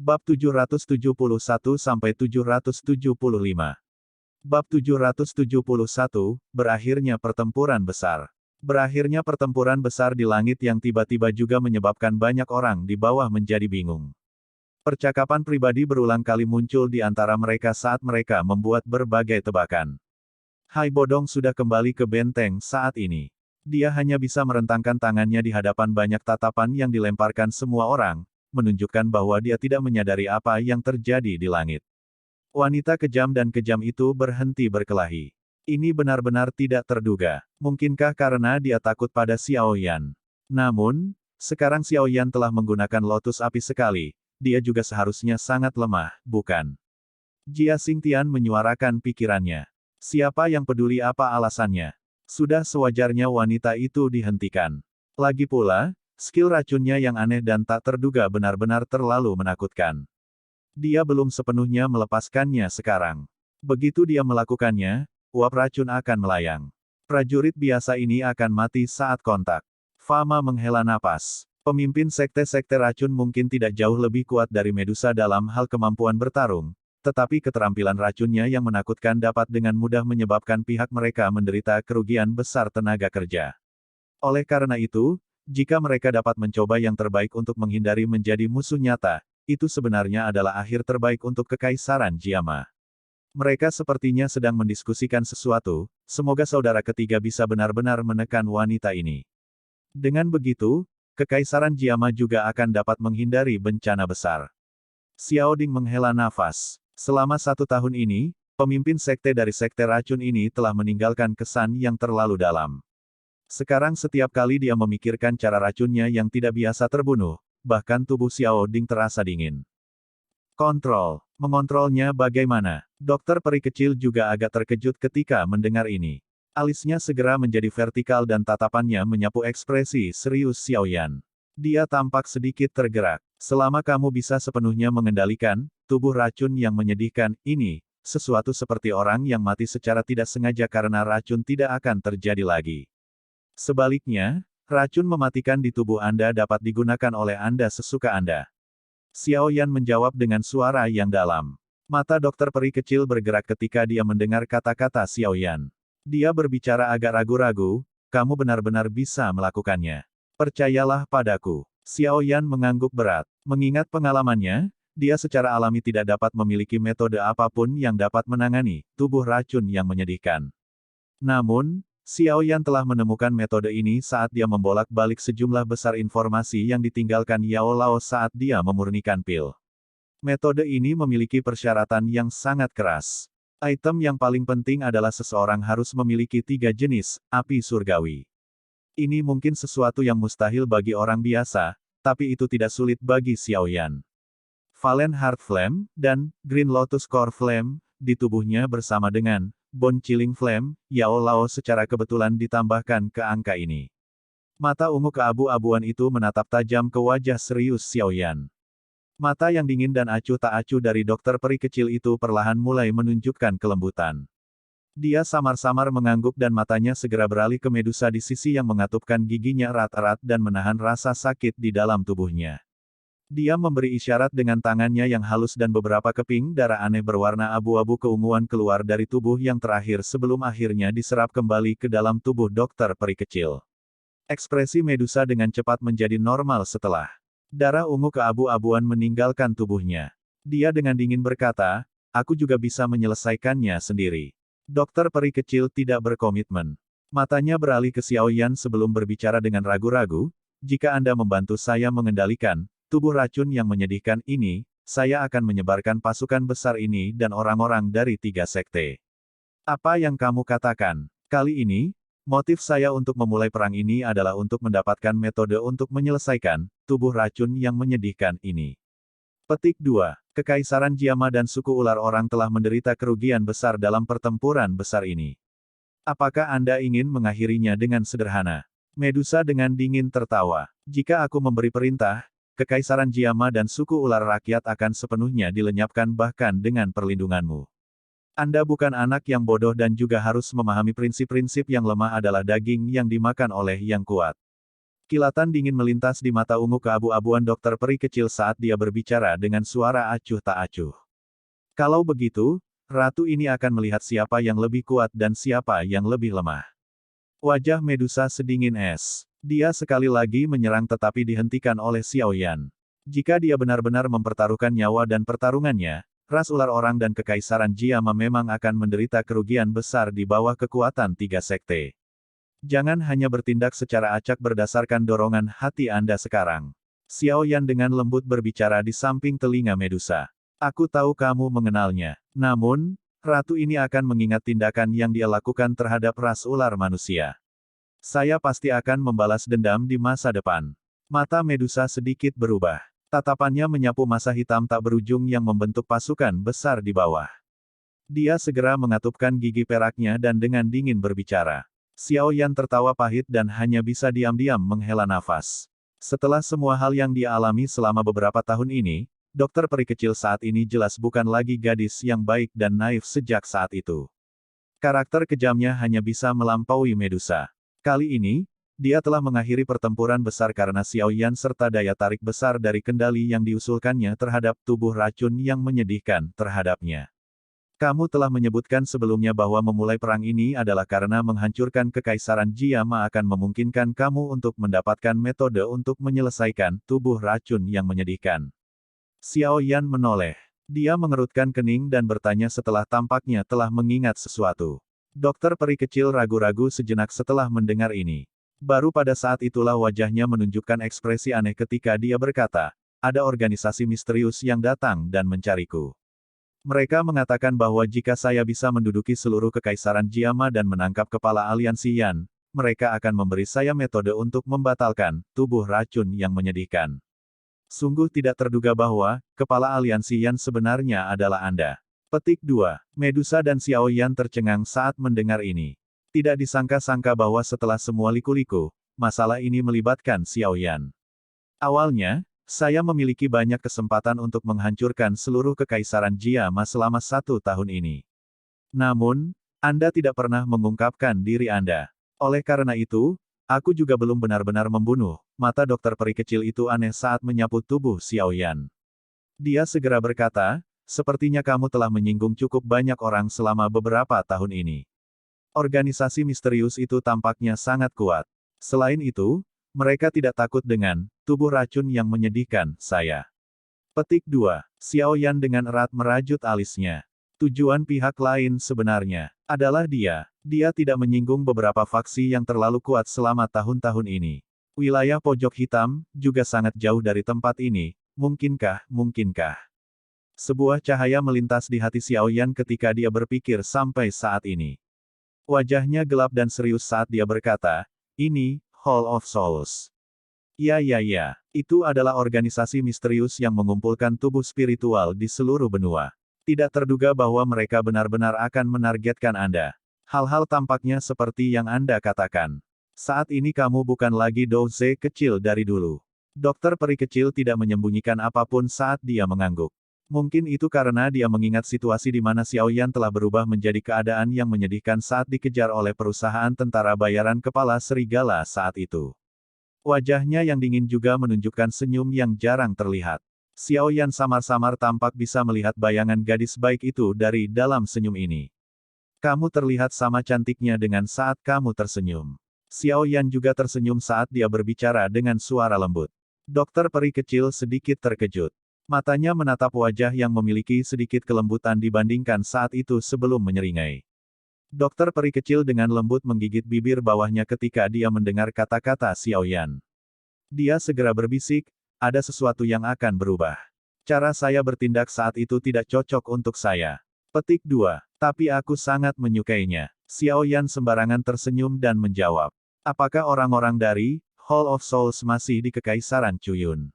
Bab 771-775. Bab 771, berakhirnya pertempuran besar. Berakhirnya pertempuran besar di langit yang tiba-tiba juga menyebabkan banyak orang di bawah menjadi bingung. Percakapan pribadi berulang kali muncul di antara mereka saat mereka membuat berbagai tebakan. Hai Bodong sudah kembali ke benteng saat ini. Dia hanya bisa merentangkan tangannya di hadapan banyak tatapan yang dilemparkan semua orang, menunjukkan bahwa dia tidak menyadari apa yang terjadi di langit. Wanita kejam dan kejam itu berhenti berkelahi. Ini benar-benar tidak terduga. Mungkinkah karena dia takut pada Xiao Yan? Namun, sekarang Xiao Yan telah menggunakan lotus api sekali, dia juga seharusnya sangat lemah, bukan? Jia Xingtian menyuarakan pikirannya. Siapa yang peduli apa alasannya? Sudah sewajarnya wanita itu dihentikan. Lagi pula, skill racunnya yang aneh dan tak terduga benar-benar terlalu menakutkan. Dia belum sepenuhnya melepaskannya sekarang. Begitu dia melakukannya, uap racun akan melayang. Prajurit biasa ini akan mati saat kontak. Fama menghela napas. Pemimpin sekte-sekte racun mungkin tidak jauh lebih kuat dari Medusa dalam hal kemampuan bertarung, tetapi keterampilan racunnya yang menakutkan dapat dengan mudah menyebabkan pihak mereka menderita kerugian besar tenaga kerja. Oleh karena itu, jika mereka dapat mencoba yang terbaik untuk menghindari menjadi musuh nyata, itu sebenarnya adalah akhir terbaik untuk Kekaisaran Jiama. Mereka sepertinya sedang mendiskusikan sesuatu, semoga saudara ketiga bisa benar-benar menekan wanita ini. Dengan begitu, Kekaisaran Jiama juga akan dapat menghindari bencana besar. Xiao Ding menghela nafas. Selama 1 tahun ini, pemimpin sekte dari sekte racun ini telah meninggalkan kesan yang terlalu dalam. Sekarang setiap kali dia memikirkan cara racunnya yang tidak biasa terbunuh, bahkan tubuh Xiao Ding terasa dingin. Kontrol. Mengontrolnya bagaimana? Dokter peri kecil juga agak terkejut ketika mendengar ini. Alisnya segera menjadi vertikal dan tatapannya menyapu ekspresi serius Xiao Yan. Dia tampak sedikit tergerak. Selama kamu bisa sepenuhnya mengendalikan tubuh racun yang menyedihkan ini, sesuatu seperti orang yang mati secara tidak sengaja karena racun tidak akan terjadi lagi. Sebaliknya, racun mematikan di tubuh Anda dapat digunakan oleh Anda sesuka Anda. Xiao Yan menjawab dengan suara yang dalam. Mata dokter peri kecil bergerak ketika dia mendengar kata-kata Xiao Yan. Dia berbicara agak ragu-ragu, kamu benar-benar bisa melakukannya. Percayalah padaku. Xiao Yan mengangguk berat. Mengingat pengalamannya, dia secara alami tidak dapat memiliki metode apapun yang dapat menangani tubuh racun yang menyedihkan. Namun, Xiao Yan telah menemukan metode ini saat dia membolak-balik sejumlah besar informasi yang ditinggalkan Yao Lao saat dia memurnikan pil. Metode ini memiliki persyaratan yang sangat keras. Item yang paling penting adalah seseorang harus memiliki 3 jenis api surgawi. Ini mungkin sesuatu yang mustahil bagi orang biasa, tapi itu tidak sulit bagi Xiao Yan. Valen Heart Flame, dan Green Lotus Core Flame, di tubuhnya bersama dengan Bone Chilling Flame, Yao Lao secara kebetulan ditambahkan ke angka ini. Mata ungu keabu-abuan itu menatap tajam ke wajah serius Xiao Yan. Mata yang dingin dan acuh tak acuh dari dokter peri kecil itu perlahan mulai menunjukkan kelembutan. Dia samar-samar mengangguk dan matanya segera beralih ke Medusa di sisi yang mengatupkan giginya erat-erat dan menahan rasa sakit di dalam tubuhnya. Dia memberi isyarat dengan tangannya yang halus dan beberapa keping darah aneh berwarna abu-abu keunguan keluar dari tubuh yang terakhir sebelum akhirnya diserap kembali ke dalam tubuh dokter peri kecil. Ekspresi Medusa dengan cepat menjadi normal setelah darah ungu keabu-abuan meninggalkan tubuhnya. Dia dengan dingin berkata, aku juga bisa menyelesaikannya sendiri. Dokter peri kecil tidak berkomitmen. Matanya beralih ke Xiao Yan sebelum berbicara dengan ragu-ragu, jika Anda membantu saya mengendalikan tubuh racun yang menyedihkan ini, saya akan menyebarkan pasukan besar ini dan orang-orang dari 3 sekte. Apa yang kamu katakan? Kali ini, motif saya untuk memulai perang ini adalah untuk mendapatkan metode untuk menyelesaikan tubuh racun yang menyedihkan ini. Petik 2. Kekaisaran Jiama dan suku ular orang telah menderita kerugian besar dalam pertempuran besar ini. Apakah Anda ingin mengakhirinya dengan sederhana? Medusa dengan dingin tertawa. Jika aku memberi perintah, Kekaisaran Jiama dan suku ular rakyat akan sepenuhnya dilenyapkan bahkan dengan perlindunganmu. Anda bukan anak yang bodoh dan juga harus memahami prinsip-prinsip yang lemah adalah daging yang dimakan oleh yang kuat. Kilatan dingin melintas di mata ungu keabu-abuan dokter peri kecil saat dia berbicara dengan suara acuh tak acuh. Kalau begitu, ratu ini akan melihat siapa yang lebih kuat dan siapa yang lebih lemah. Wajah Medusa sedingin es. Dia sekali lagi menyerang tetapi dihentikan oleh Xiao Yan. Jika dia benar-benar mempertaruhkan nyawa dan pertarungannya, ras ular orang dan kekaisaran Jiama memang akan menderita kerugian besar di bawah kekuatan tiga sekte. Jangan hanya bertindak secara acak berdasarkan dorongan hati Anda sekarang. Xiao Yan dengan lembut berbicara di samping telinga Medusa. Aku tahu kamu mengenalnya. Namun, ratu ini akan mengingat tindakan yang dia lakukan terhadap ras ular manusia. Saya pasti akan membalas dendam di masa depan. Mata Medusa sedikit berubah. Tatapannya menyapu masa hitam tak berujung yang membentuk pasukan besar di bawah. Dia segera mengatupkan gigi peraknya dan dengan dingin berbicara. Xiao Yan tertawa pahit dan hanya bisa diam-diam menghela nafas. Setelah semua hal yang dia alami selama beberapa tahun ini, dokter peri kecil saat ini jelas bukan lagi gadis yang baik dan naif sejak saat itu. Karakter kejamnya hanya bisa melampaui Medusa. Kali ini, dia telah mengakhiri pertempuran besar karena Xiao Yan serta daya tarik besar dari kendali yang diusulkannya terhadap tubuh racun yang menyedihkan terhadapnya. Kamu telah menyebutkan sebelumnya bahwa memulai perang ini adalah karena menghancurkan kekaisaran Jiama akan memungkinkan kamu untuk mendapatkan metode untuk menyelesaikan tubuh racun yang menyedihkan. Xiao Yan menoleh. Dia mengerutkan kening dan bertanya setelah tampaknya telah mengingat sesuatu. Dokter peri kecil ragu-ragu sejenak setelah mendengar ini. Baru pada saat itulah wajahnya menunjukkan ekspresi aneh ketika dia berkata, ada organisasi misterius yang datang dan mencariku. Mereka mengatakan bahwa jika saya bisa menduduki seluruh kekaisaran Jiama dan menangkap kepala aliansi Yan, mereka akan memberi saya metode untuk membatalkan tubuh racun yang menyedihkan. Sungguh tidak terduga bahwa kepala aliansi Yan sebenarnya adalah Anda. Petik 2. Medusa dan Xiao Yan tercengang saat mendengar ini. Tidak disangka-sangka bahwa setelah semua liku-liku, masalah ini melibatkan Xiao Yan. Awalnya, saya memiliki banyak kesempatan untuk menghancurkan seluruh kekaisaran Jiama selama 1 tahun ini. Namun, Anda tidak pernah mengungkapkan diri Anda. Oleh karena itu, aku juga belum benar-benar membunuh. Mata dokter peri kecil itu aneh saat menyapu tubuh Xiao Yan. Dia segera berkata, sepertinya kamu telah menyinggung cukup banyak orang selama beberapa tahun ini. Organisasi misterius itu tampaknya sangat kuat. Selain itu, mereka tidak takut dengan tubuh racun yang menyedihkan saya. Petik 2. Xiao Yan dengan erat merajut alisnya. Tujuan pihak lain sebenarnya adalah dia. Dia tidak menyinggung beberapa faksi yang terlalu kuat selama tahun-tahun ini. Wilayah pojok hitam juga sangat jauh dari tempat ini. Mungkinkah? Sebuah cahaya melintas di hati Xiao Yan ketika dia berpikir sampai saat ini. Wajahnya gelap dan serius saat dia berkata, ini Hall of Souls. Ya, itu adalah organisasi misterius yang mengumpulkan tubuh spiritual di seluruh benua. Tidak terduga bahwa mereka benar-benar akan menargetkan Anda. Hal-hal tampaknya seperti yang Anda katakan. Saat ini kamu bukan lagi Douze kecil dari dulu. Dokter peri kecil tidak menyembunyikan apapun saat dia mengangguk. Mungkin itu karena dia mengingat situasi di mana Xiao Yan telah berubah menjadi keadaan yang menyedihkan saat dikejar oleh perusahaan tentara bayaran kepala serigala saat itu. Wajahnya yang dingin juga menunjukkan senyum yang jarang terlihat. Xiao Yan samar-samar tampak bisa melihat bayangan gadis baik itu dari dalam senyum ini. Kamu terlihat sama cantiknya dengan saat kamu tersenyum. Xiao Yan juga tersenyum saat dia berbicara dengan suara lembut. Dokter peri kecil sedikit terkejut. Matanya menatap wajah yang memiliki sedikit kelembutan dibandingkan saat itu sebelum menyeringai. Dokter peri kecil dengan lembut menggigit bibir bawahnya ketika dia mendengar kata-kata Xiao Yan. Dia segera berbisik, ada sesuatu yang akan berubah. Cara saya bertindak saat itu tidak cocok untuk saya. Petik 2. Tapi aku sangat menyukainya. Xiao Yan sembarangan tersenyum dan menjawab. Apakah orang-orang dari Hall of Souls masih di Kekaisaran Cuyun?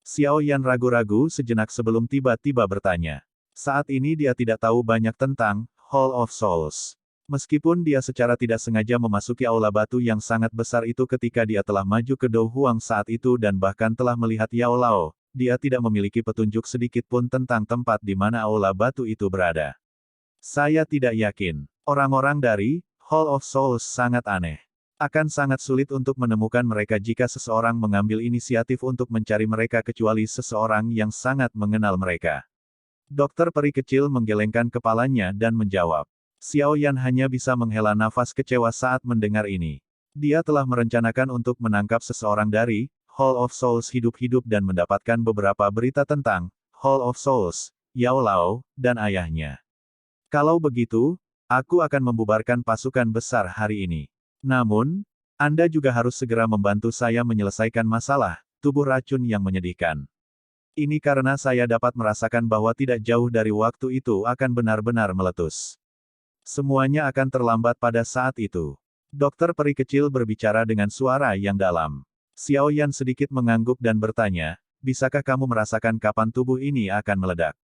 Xiao Yan ragu-ragu sejenak sebelum tiba-tiba bertanya. Saat ini dia tidak tahu banyak tentang Hall of Souls. Meskipun dia secara tidak sengaja memasuki aula batu yang sangat besar itu ketika dia telah maju ke Do Huang saat itu dan bahkan telah melihat Yao Lao, dia tidak memiliki petunjuk sedikit pun tentang tempat di mana aula batu itu berada. Saya tidak yakin. Orang-orang dari Hall of Souls sangat aneh. Akan sangat sulit untuk menemukan mereka jika seseorang mengambil inisiatif untuk mencari mereka kecuali seseorang yang sangat mengenal mereka. Dokter peri kecil menggelengkan kepalanya dan menjawab. Xiao Yan hanya bisa menghela nafas kecewa saat mendengar ini. Dia telah merencanakan untuk menangkap seseorang dari Hall of Souls hidup-hidup dan mendapatkan beberapa berita tentang Hall of Souls, Yao Lao, dan ayahnya. Kalau begitu, aku akan membubarkan pasukan besar hari ini. Namun, Anda juga harus segera membantu saya menyelesaikan masalah tubuh racun yang menyedihkan. Ini karena saya dapat merasakan bahwa tidak jauh dari waktu itu akan benar-benar meletus. Semuanya akan terlambat pada saat itu. Dokter peri kecil berbicara dengan suara yang dalam. Xiao Yan sedikit mengangguk dan bertanya, bisakah kamu merasakan kapan tubuh ini akan meledak?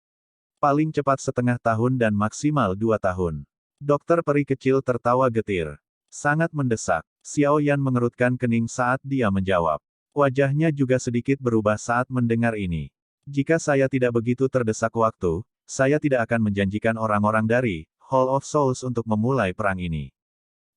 Paling cepat setengah tahun dan maksimal 2 tahun. Dokter peri kecil tertawa getir. Sangat mendesak. Xiao Yan mengerutkan kening saat dia menjawab. Wajahnya juga sedikit berubah saat mendengar ini. Jika saya tidak begitu terdesak waktu, saya tidak akan menjanjikan orang-orang dari Hall of Souls untuk memulai perang ini.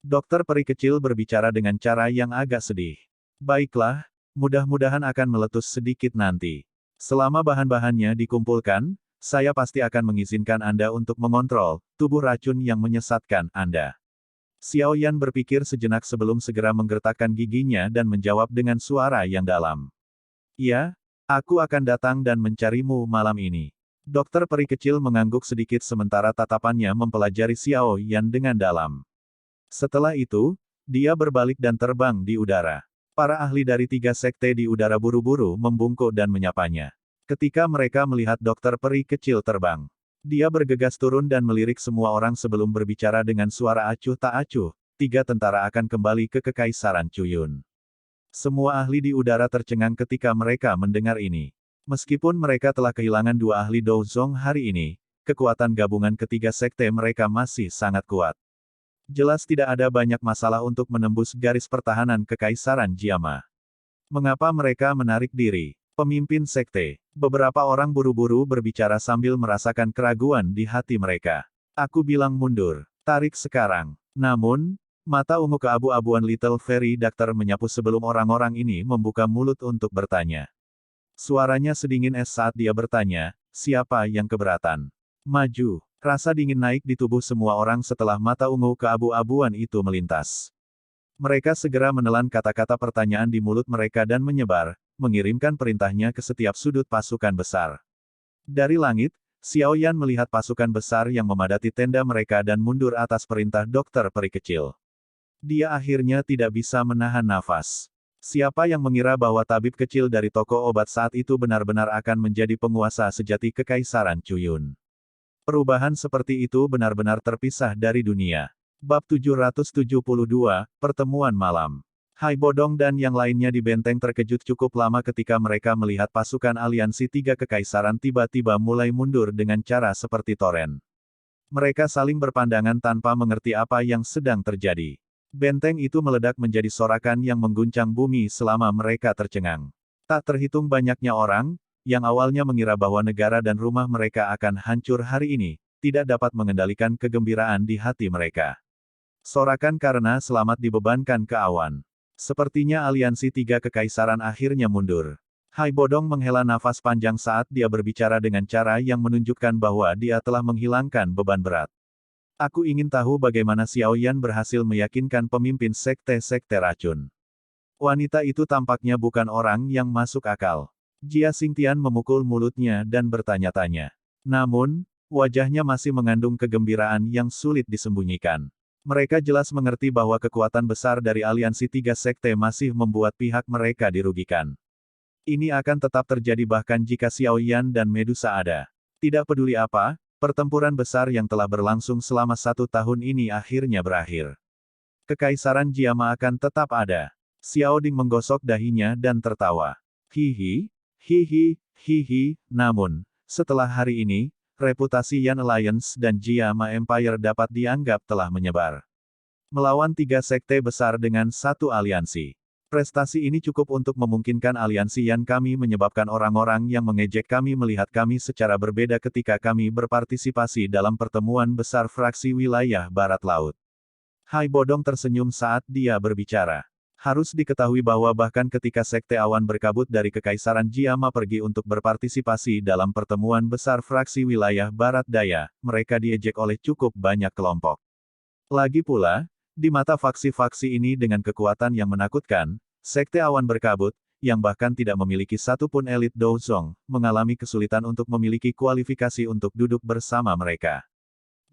Dokter peri kecil berbicara dengan cara yang agak sedih. Baiklah, mudah-mudahan akan meletus sedikit nanti. Selama bahan-bahannya dikumpulkan, saya pasti akan mengizinkan Anda untuk mengontrol tubuh racun yang menyesatkan Anda. Xiao Yan berpikir sejenak sebelum segera menggertakkan giginya dan menjawab dengan suara yang dalam. Ya, aku akan datang dan mencarimu malam ini. Dokter peri kecil mengangguk sedikit sementara tatapannya mempelajari Xiao Yan dengan dalam. Setelah itu, dia berbalik dan terbang di udara. Para ahli dari 3 sekte di udara buru-buru membungkuk dan menyapanya. Ketika mereka melihat dokter peri kecil terbang, dia bergegas turun dan melirik semua orang sebelum berbicara dengan suara acuh tak acuh, 3 tentara akan kembali ke Kekaisaran Cuyun. Semua ahli di udara tercengang ketika mereka mendengar ini. Meskipun mereka telah kehilangan 2 ahli Douzong hari ini, kekuatan gabungan ketiga sekte mereka masih sangat kuat. Jelas tidak ada banyak masalah untuk menembus garis pertahanan Kekaisaran Jiama. Mengapa mereka menarik diri? Pemimpin sekte. Beberapa orang buru-buru berbicara sambil merasakan keraguan di hati mereka. Aku bilang mundur. Tarik sekarang. Namun, mata ungu keabu-abuan Little Fairy Doctor menyapu sebelum orang-orang ini membuka mulut untuk bertanya. Suaranya sedingin es saat dia bertanya, siapa yang keberatan? Maju. Rasa dingin naik di tubuh semua orang setelah mata ungu keabu-abuan itu melintas. Mereka segera menelan kata-kata pertanyaan di mulut mereka dan menyebar, mengirimkan perintahnya ke setiap sudut pasukan besar. Dari langit, Xiao Yan melihat pasukan besar yang memadati tenda mereka dan mundur atas perintah dokter peri kecil. Dia akhirnya tidak bisa menahan nafas. Siapa yang mengira bahwa tabib kecil dari toko obat saat itu benar-benar akan menjadi penguasa sejati Kekaisaran Cuyun. Perubahan seperti itu benar-benar terpisah dari dunia. Bab 772, Pertemuan Malam. Hai Bodong dan yang lainnya di benteng terkejut cukup lama ketika mereka melihat pasukan aliansi 3 kekaisaran tiba-tiba mulai mundur dengan cara seperti toren. Mereka saling berpandangan tanpa mengerti apa yang sedang terjadi. Benteng itu meledak menjadi sorakan yang mengguncang bumi selama mereka tercengang. Tak terhitung banyaknya orang, yang awalnya mengira bahwa negara dan rumah mereka akan hancur hari ini, tidak dapat mengendalikan kegembiraan di hati mereka. Sorakan karena selamat dibebankan ke awan. Sepertinya aliansi 3 kekaisaran akhirnya mundur. Hai Bodong menghela nafas panjang saat dia berbicara dengan cara yang menunjukkan bahwa dia telah menghilangkan beban berat. Aku ingin tahu bagaimana Xiao Yan berhasil meyakinkan pemimpin sekte-sekte racun. Wanita itu tampaknya bukan orang yang masuk akal. Jia Xingtian memukul mulutnya dan bertanya-tanya. Namun, wajahnya masih mengandung kegembiraan yang sulit disembunyikan. Mereka jelas mengerti bahwa kekuatan besar dari aliansi 3 sekte masih membuat pihak mereka dirugikan. Ini akan tetap terjadi bahkan jika Xiao Yan dan Medusa ada. Tidak peduli apa, pertempuran besar yang telah berlangsung selama 1 tahun ini akhirnya berakhir. Kekaisaran Jiama akan tetap ada. Xiao Ding menggosok dahinya dan tertawa. Hihi. Hihi, hihi, namun, setelah hari ini, reputasi Yan Alliance dan Jiama Empire dapat dianggap telah menyebar. Melawan 3 sekte besar dengan 1 aliansi. Prestasi ini cukup untuk memungkinkan aliansi Yan kami menyebabkan orang-orang yang mengejek kami melihat kami secara berbeda ketika kami berpartisipasi dalam pertemuan besar fraksi wilayah Barat Laut. Hai Bodong tersenyum saat dia berbicara. Harus diketahui bahwa bahkan ketika Sekte Awan Berkabut dari Kekaisaran Jiama pergi untuk berpartisipasi dalam pertemuan besar fraksi wilayah Barat Daya, mereka diejek oleh cukup banyak kelompok. Lagi pula, di mata faksi-faksi ini dengan kekuatan yang menakutkan, Sekte Awan Berkabut, yang bahkan tidak memiliki satupun elit Douzong, mengalami kesulitan untuk memiliki kualifikasi untuk duduk bersama mereka.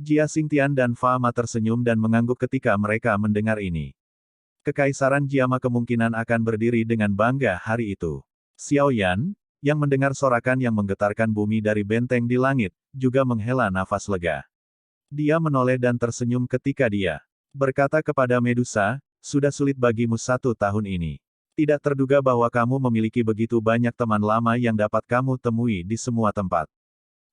Jia Xingtian dan Fa Ma tersenyum dan mengangguk ketika mereka mendengar ini. Kekaisaran Jiama kemungkinan akan berdiri dengan bangga hari itu. Xiao Yan, yang mendengar sorakan yang menggetarkan bumi dari benteng di langit, juga menghela nafas lega. Dia menoleh dan tersenyum ketika dia berkata kepada Medusa, sudah sulit bagimu 1 tahun ini. Tidak terduga bahwa kamu memiliki begitu banyak teman lama yang dapat kamu temui di semua tempat.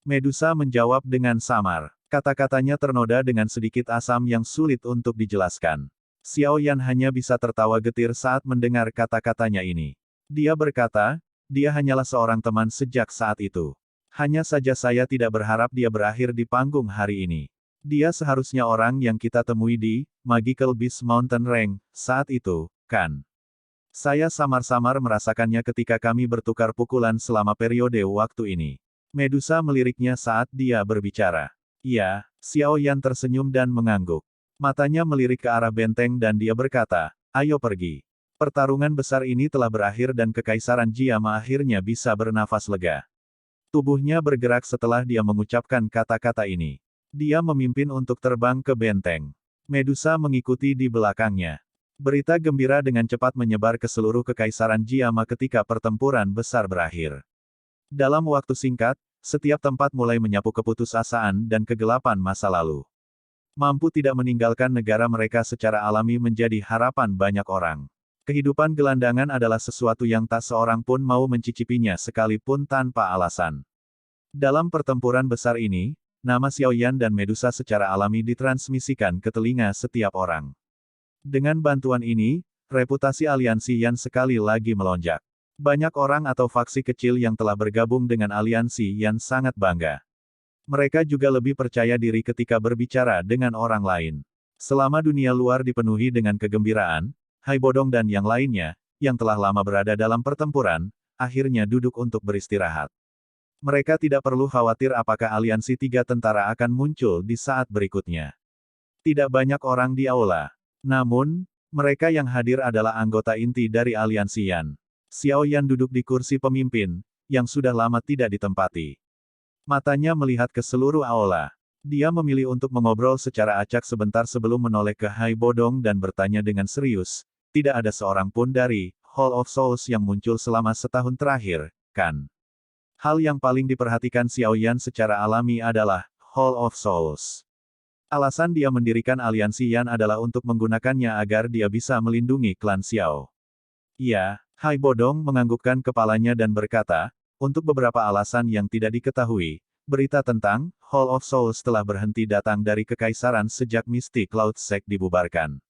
Medusa menjawab dengan samar. Kata-katanya ternoda dengan sedikit asam yang sulit untuk dijelaskan. Xiao Yan hanya bisa tertawa getir saat mendengar kata-katanya ini. Dia berkata, dia hanyalah seorang teman sejak saat itu. Hanya saja saya tidak berharap dia berakhir di panggung hari ini. Dia seharusnya orang yang kita temui di Magical Beast Mountain Range saat itu, kan? Saya samar-samar merasakannya ketika kami bertukar pukulan selama periode waktu ini. Medusa meliriknya saat dia berbicara. Iya, Xiao Yan tersenyum dan mengangguk. Matanya melirik ke arah benteng dan dia berkata, ayo pergi. Pertarungan besar ini telah berakhir dan Kekaisaran Jiama akhirnya bisa bernafas lega. Tubuhnya bergerak setelah dia mengucapkan kata-kata ini. Dia memimpin untuk terbang ke benteng. Medusa mengikuti di belakangnya. Berita gembira dengan cepat menyebar ke seluruh Kekaisaran Jiama ketika pertempuran besar berakhir. Dalam waktu singkat, setiap tempat mulai menyapu keputusasaan dan kegelapan masa lalu. Mampu tidak meninggalkan negara mereka secara alami menjadi harapan banyak orang. Kehidupan gelandangan adalah sesuatu yang tak seorang pun mau mencicipinya sekalipun tanpa alasan. Dalam pertempuran besar ini, nama Xiao Yan dan Medusa secara alami ditransmisikan ke telinga setiap orang. Dengan bantuan ini, reputasi aliansi Yan sekali lagi melonjak. Banyak orang atau faksi kecil yang telah bergabung dengan aliansi Yan sangat bangga. Mereka juga lebih percaya diri ketika berbicara dengan orang lain. Selama dunia luar dipenuhi dengan kegembiraan, Hai Bodong dan yang lainnya, yang telah lama berada dalam pertempuran, akhirnya duduk untuk beristirahat. Mereka tidak perlu khawatir apakah aliansi 3 tentara akan muncul di saat berikutnya. Tidak banyak orang di aula. Namun, mereka yang hadir adalah anggota inti dari aliansi Yan. Xiao Yan duduk di kursi pemimpin, yang sudah lama tidak ditempati. Matanya melihat ke seluruh aula. Dia memilih untuk mengobrol secara acak sebentar sebelum menoleh ke Hai Bodong dan bertanya dengan serius, tidak ada seorang pun dari Hall of Souls yang muncul selama setahun terakhir, kan? Hal yang paling diperhatikan Xiao Yan secara alami adalah Hall of Souls. Alasan dia mendirikan aliansi Yan adalah untuk menggunakannya agar dia bisa melindungi klan Xiao. Iya, Hai Bodong menganggukkan kepalanya dan berkata, untuk beberapa alasan yang tidak diketahui, berita tentang Hall of Souls telah berhenti datang dari Kekaisaran sejak Mystic Cloud Sect dibubarkan.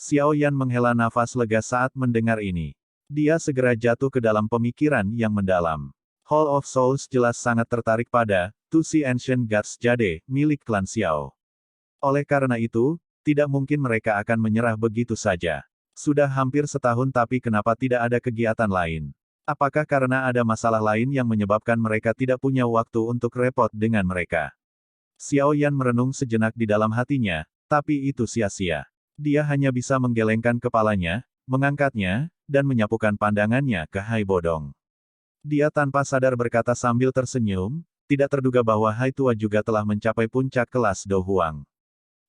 Xiao Yan menghela nafas lega saat mendengar ini. Dia segera jatuh ke dalam pemikiran yang mendalam. Hall of Souls jelas sangat tertarik pada Tusi Ancient Gods Jade, milik klan Xiao. Oleh karena itu, tidak mungkin mereka akan menyerah begitu saja. Sudah hampir setahun tapi kenapa tidak ada kegiatan lain? Apakah karena ada masalah lain yang menyebabkan mereka tidak punya waktu untuk repot dengan mereka? Xiao Yan merenung sejenak di dalam hatinya, tapi itu sia-sia. Dia hanya bisa menggelengkan kepalanya, mengangkatnya, dan menyapukan pandangannya ke Hai Bodong. Dia tanpa sadar berkata sambil tersenyum, tidak terduga bahwa Hai Tua juga telah mencapai puncak kelas Do Huang.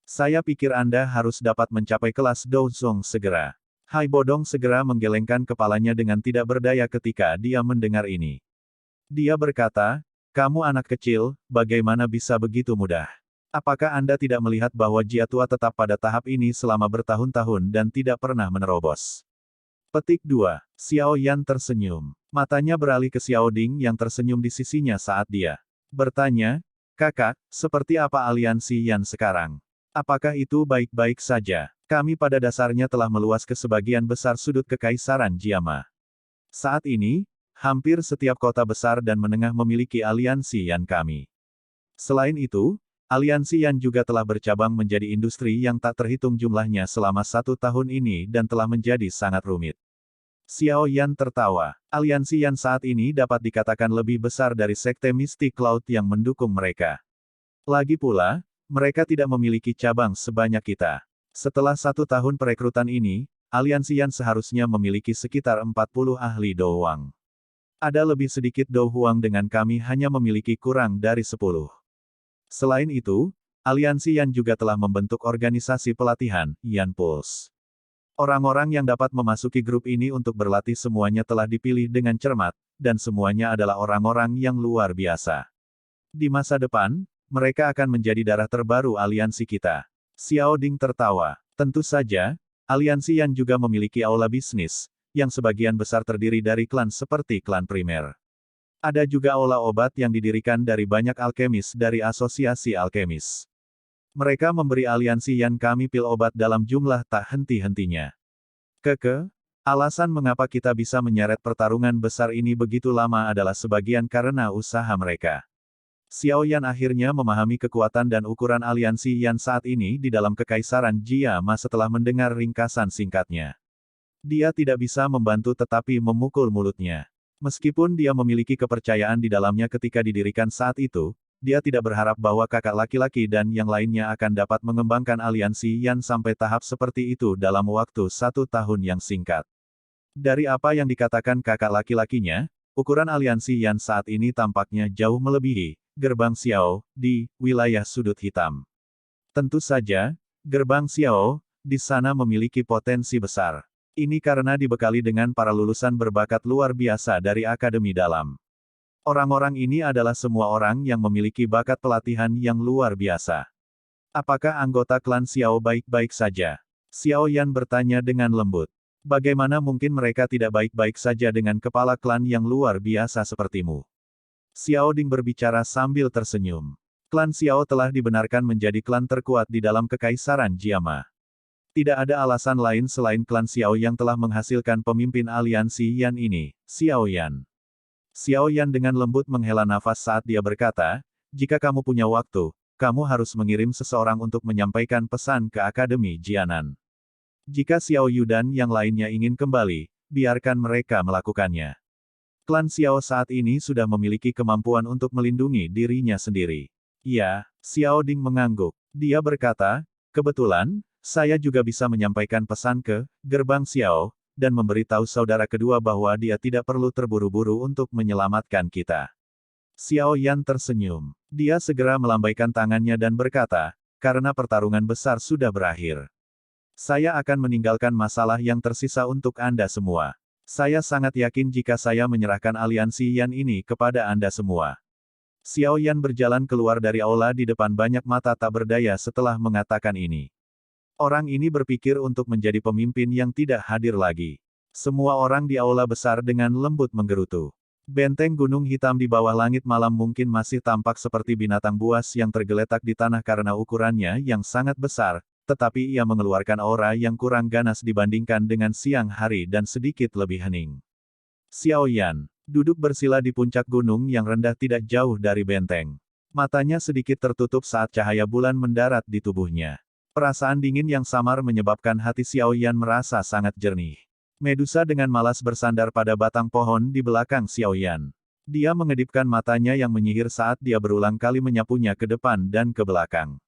Saya pikir Anda harus dapat mencapai kelas Do Zong segera. Hai Bodong segera menggelengkan kepalanya dengan tidak berdaya ketika dia mendengar ini. Dia berkata, kamu anak kecil, bagaimana bisa begitu mudah? Apakah Anda tidak melihat bahwa Jia Tua tetap pada tahap ini selama bertahun-tahun dan tidak pernah menerobos? Petik 2. Xiao Yan tersenyum. Matanya beralih ke Xiao Ding yang tersenyum di sisinya saat dia bertanya, kakak, seperti apa aliansi Yan sekarang? Apakah itu baik-baik saja? Kami pada dasarnya telah meluas ke sebagian besar sudut Kekaisaran Jiama. Saat ini, hampir setiap kota besar dan menengah memiliki aliansi Yan kami. Selain itu, aliansi Yan juga telah bercabang menjadi industri yang tak terhitung jumlahnya selama 1 tahun ini dan telah menjadi sangat rumit. Xiao Yan tertawa. Aliansi Yan saat ini dapat dikatakan lebih besar dari sekte Mystic Cloud yang mendukung mereka. Lagi pula, mereka tidak memiliki cabang sebanyak kita. Setelah 1 tahun perekrutan ini, aliansi Yan seharusnya memiliki sekitar 40 ahli dohuang. Ada lebih sedikit dohuang dengan kami hanya memiliki kurang dari 10. Selain itu, aliansi Yan juga telah membentuk organisasi pelatihan, Yan Pulse. Orang-orang yang dapat memasuki grup ini untuk berlatih semuanya telah dipilih dengan cermat, dan semuanya adalah orang-orang yang luar biasa. Di masa depan, mereka akan menjadi darah terbaru aliansi kita. Xiao Ding tertawa. Tentu saja, aliansi Yan juga memiliki aula bisnis, yang sebagian besar terdiri dari klan seperti klan primer. Ada juga aula obat yang didirikan dari banyak alkemis dari asosiasi alkemis. Mereka memberi aliansi Yan kami pil obat dalam jumlah tak henti-hentinya. Alasan mengapa kita bisa menyeret pertarungan besar ini begitu lama adalah sebagian karena usaha mereka. Xiao Yan akhirnya memahami kekuatan dan ukuran aliansi Yan saat ini di dalam Kekaisaran Jiama setelah mendengar ringkasan singkatnya. Dia tidak bisa membantu tetapi memukul mulutnya. Meskipun dia memiliki kepercayaan di dalamnya ketika didirikan saat itu, dia tidak berharap bahwa kakak laki-laki dan yang lainnya akan dapat mengembangkan aliansi Yan sampai tahap seperti itu dalam waktu 1 tahun yang singkat. Dari apa yang dikatakan kakak laki-lakinya, ukuran aliansi Yan saat ini tampaknya jauh melebihi gerbang Xiao di wilayah sudut hitam. Tentu saja, gerbang Xiao di sana memiliki potensi besar. Ini karena dibekali dengan para lulusan berbakat luar biasa dari Akademi Dalam. Orang-orang ini adalah semua orang yang memiliki bakat pelatihan yang luar biasa. Apakah anggota klan Xiao baik-baik saja? Xiao Yan bertanya dengan lembut. Bagaimana mungkin mereka tidak baik-baik saja dengan kepala klan yang luar biasa sepertimu? Xiao Ding berbicara sambil tersenyum. Klan Xiao telah dibenarkan menjadi klan terkuat di dalam Kekaisaran Jiama. Tidak ada alasan lain selain klan Xiao yang telah menghasilkan pemimpin aliansi Yan ini, Xiao Yan. Xiao Yan dengan lembut menghela nafas saat dia berkata, jika kamu punya waktu, kamu harus mengirim seseorang untuk menyampaikan pesan ke Akademi Jianan. Jika Xiao Yu dan yang lainnya ingin kembali, biarkan mereka melakukannya. Klan Xiao saat ini sudah memiliki kemampuan untuk melindungi dirinya sendiri. Ya, Xiao Ding mengangguk. Dia berkata, kebetulan, saya juga bisa menyampaikan pesan ke gerbang Xiao, dan memberitahu saudara kedua bahwa dia tidak perlu terburu-buru untuk menyelamatkan kita. Xiao Yan tersenyum. Dia segera melambaikan tangannya dan berkata, karena pertarungan besar sudah berakhir. Saya akan meninggalkan masalah yang tersisa untuk Anda semua. Saya sangat yakin jika saya menyerahkan aliansi Yan ini kepada Anda semua. Xiao Yan berjalan keluar dari aula di depan banyak mata tak berdaya setelah mengatakan ini. Orang ini berpikir untuk menjadi pemimpin yang tidak hadir lagi. Semua orang di aula besar dengan lembut menggerutu. Benteng gunung hitam di bawah langit malam mungkin masih tampak seperti binatang buas yang tergeletak di tanah karena ukurannya yang sangat besar, tetapi ia mengeluarkan aura yang kurang ganas dibandingkan dengan siang hari dan sedikit lebih hening. Xiao Yan duduk bersila di puncak gunung yang rendah tidak jauh dari benteng. Matanya sedikit tertutup saat cahaya bulan mendarat di tubuhnya. Perasaan dingin yang samar menyebabkan hati Xiao Yan merasa sangat jernih. Medusa dengan malas bersandar pada batang pohon di belakang Xiao Yan. Dia mengedipkan matanya yang menyihir saat dia berulang kali menyapunya ke depan dan ke belakang.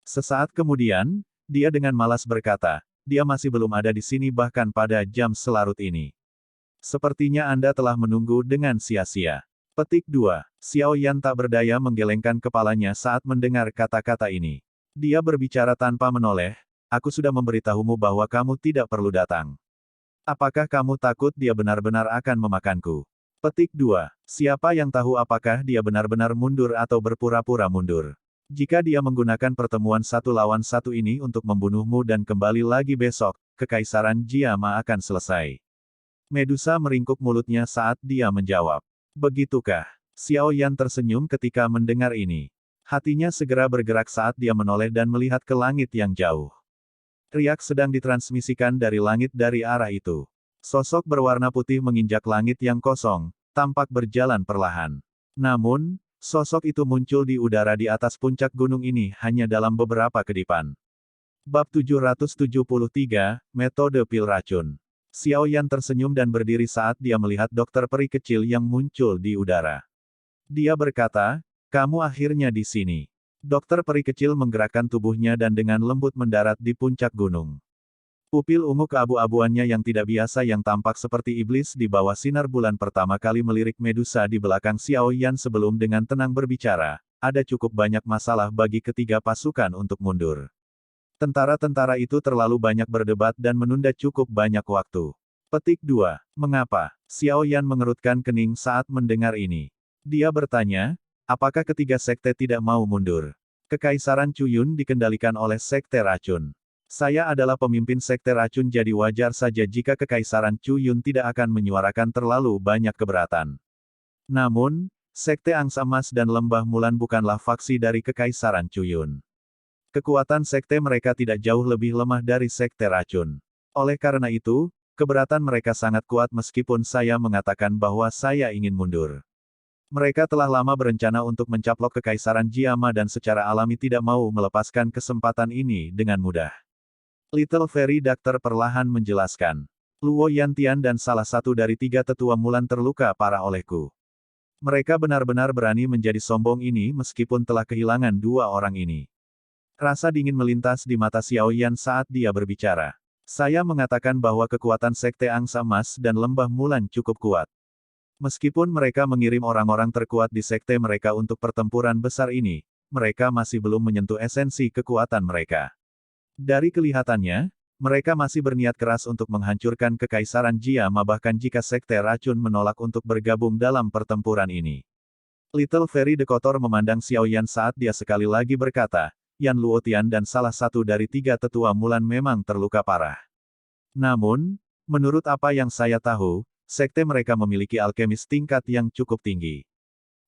Sesaat kemudian, dia dengan malas berkata, dia masih belum ada di sini bahkan pada jam selarut ini. Sepertinya Anda telah menunggu dengan sia-sia. Petik 2. Xiao Yan tak berdaya menggelengkan kepalanya saat mendengar kata-kata ini. Dia berbicara tanpa menoleh, aku sudah memberitahumu bahwa kamu tidak perlu datang. Apakah kamu takut dia benar-benar akan memakanku? Petik 2. Siapa yang tahu apakah dia benar-benar mundur atau berpura-pura mundur? Jika dia menggunakan pertemuan 1 lawan 1 ini untuk membunuhmu dan kembali lagi besok, Kekaisaran Jiama akan selesai. Medusa meringkuk mulutnya saat dia menjawab. Begitukah? Xiao Yan tersenyum ketika mendengar ini. Hatinya segera bergerak saat dia menoleh dan melihat ke langit yang jauh. Riak sedang ditransmisikan dari langit dari arah itu. Sosok berwarna putih menginjak langit yang kosong, tampak berjalan perlahan. Namun, Sosok itu muncul di udara di atas puncak gunung ini hanya dalam beberapa kedipan. Bab 773, Metode Pil Racun. Xiao Yan tersenyum dan berdiri saat dia melihat dokter peri kecil yang muncul di udara. Dia berkata, "Kamu akhirnya di sini." Dokter peri kecil menggerakkan tubuhnya dan dengan lembut mendarat di puncak gunung. Pupil ungu keabu-abuannya yang tidak biasa yang tampak seperti iblis di bawah sinar bulan pertama kali melirik Medusa di belakang Xiao Yan sebelum dengan tenang berbicara, "Ada cukup banyak masalah bagi ketiga pasukan untuk mundur. Tentara-tentara itu terlalu banyak berdebat dan menunda cukup banyak waktu." Petik 2. Mengapa? Xiao Yan mengerutkan kening saat mendengar ini. Dia bertanya, apakah ketiga sekte tidak mau mundur? Kekaisaran Cuyun dikendalikan oleh sekte racun. Saya adalah pemimpin sekte racun jadi wajar saja jika Kekaisaran Cuyun tidak akan menyuarakan terlalu banyak keberatan. Namun, sekte Angsa Emas dan Lembah Mulan bukanlah faksi dari Kekaisaran Cuyun. Kekuatan sekte mereka tidak jauh lebih lemah dari sekte racun. Oleh karena itu, keberatan mereka sangat kuat meskipun saya mengatakan bahwa saya ingin mundur. Mereka telah lama berencana untuk mencaplok Kekaisaran Jiama dan secara alami tidak mau melepaskan kesempatan ini dengan mudah. Little Fairy Doctor perlahan menjelaskan. Luo Yantian dan salah satu dari tiga tetua Mulan terluka parah olehku. Mereka benar-benar berani menjadi sombong ini meskipun telah kehilangan dua orang ini. Rasa dingin melintas di mata Xiao Yan saat dia berbicara. Saya mengatakan bahwa kekuatan Sekte Angsa Emas dan Lembah Mulan cukup kuat. Meskipun mereka mengirim orang-orang terkuat di sekte mereka untuk pertempuran besar ini, mereka masih belum menyentuh esensi kekuatan mereka. Dari kelihatannya, mereka masih berniat keras untuk menghancurkan Kekaisaran Jiama bahkan jika sekte racun menolak untuk bergabung dalam pertempuran ini. Little Fairy Dekotor memandang Xiao Yan saat dia sekali lagi berkata, Yan Luotian dan salah satu dari tiga tetua Mulan memang terluka parah. Namun, menurut apa yang saya tahu, sekte mereka memiliki alkemis tingkat yang cukup tinggi.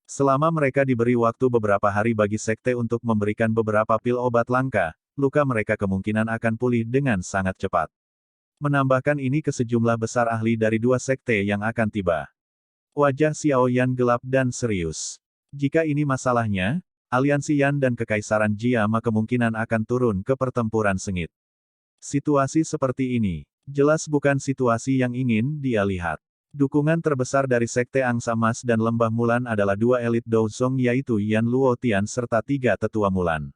Selama mereka diberi waktu beberapa hari bagi sekte untuk memberikan beberapa pil obat langka, luka mereka kemungkinan akan pulih dengan sangat cepat. Menambahkan ini ke sejumlah besar ahli dari dua sekte yang akan tiba. Wajah Xiao Yan gelap dan serius. Jika ini masalahnya, aliansi Yan dan Kekaisaran Jiama kemungkinan akan turun ke pertempuran sengit. Situasi seperti ini, jelas bukan situasi yang ingin dia lihat. Dukungan terbesar dari Sekte Angsa Emas dan Lembah Mulan adalah dua elit Douzong yaitu Yan Luotian serta tiga tetua Mulan.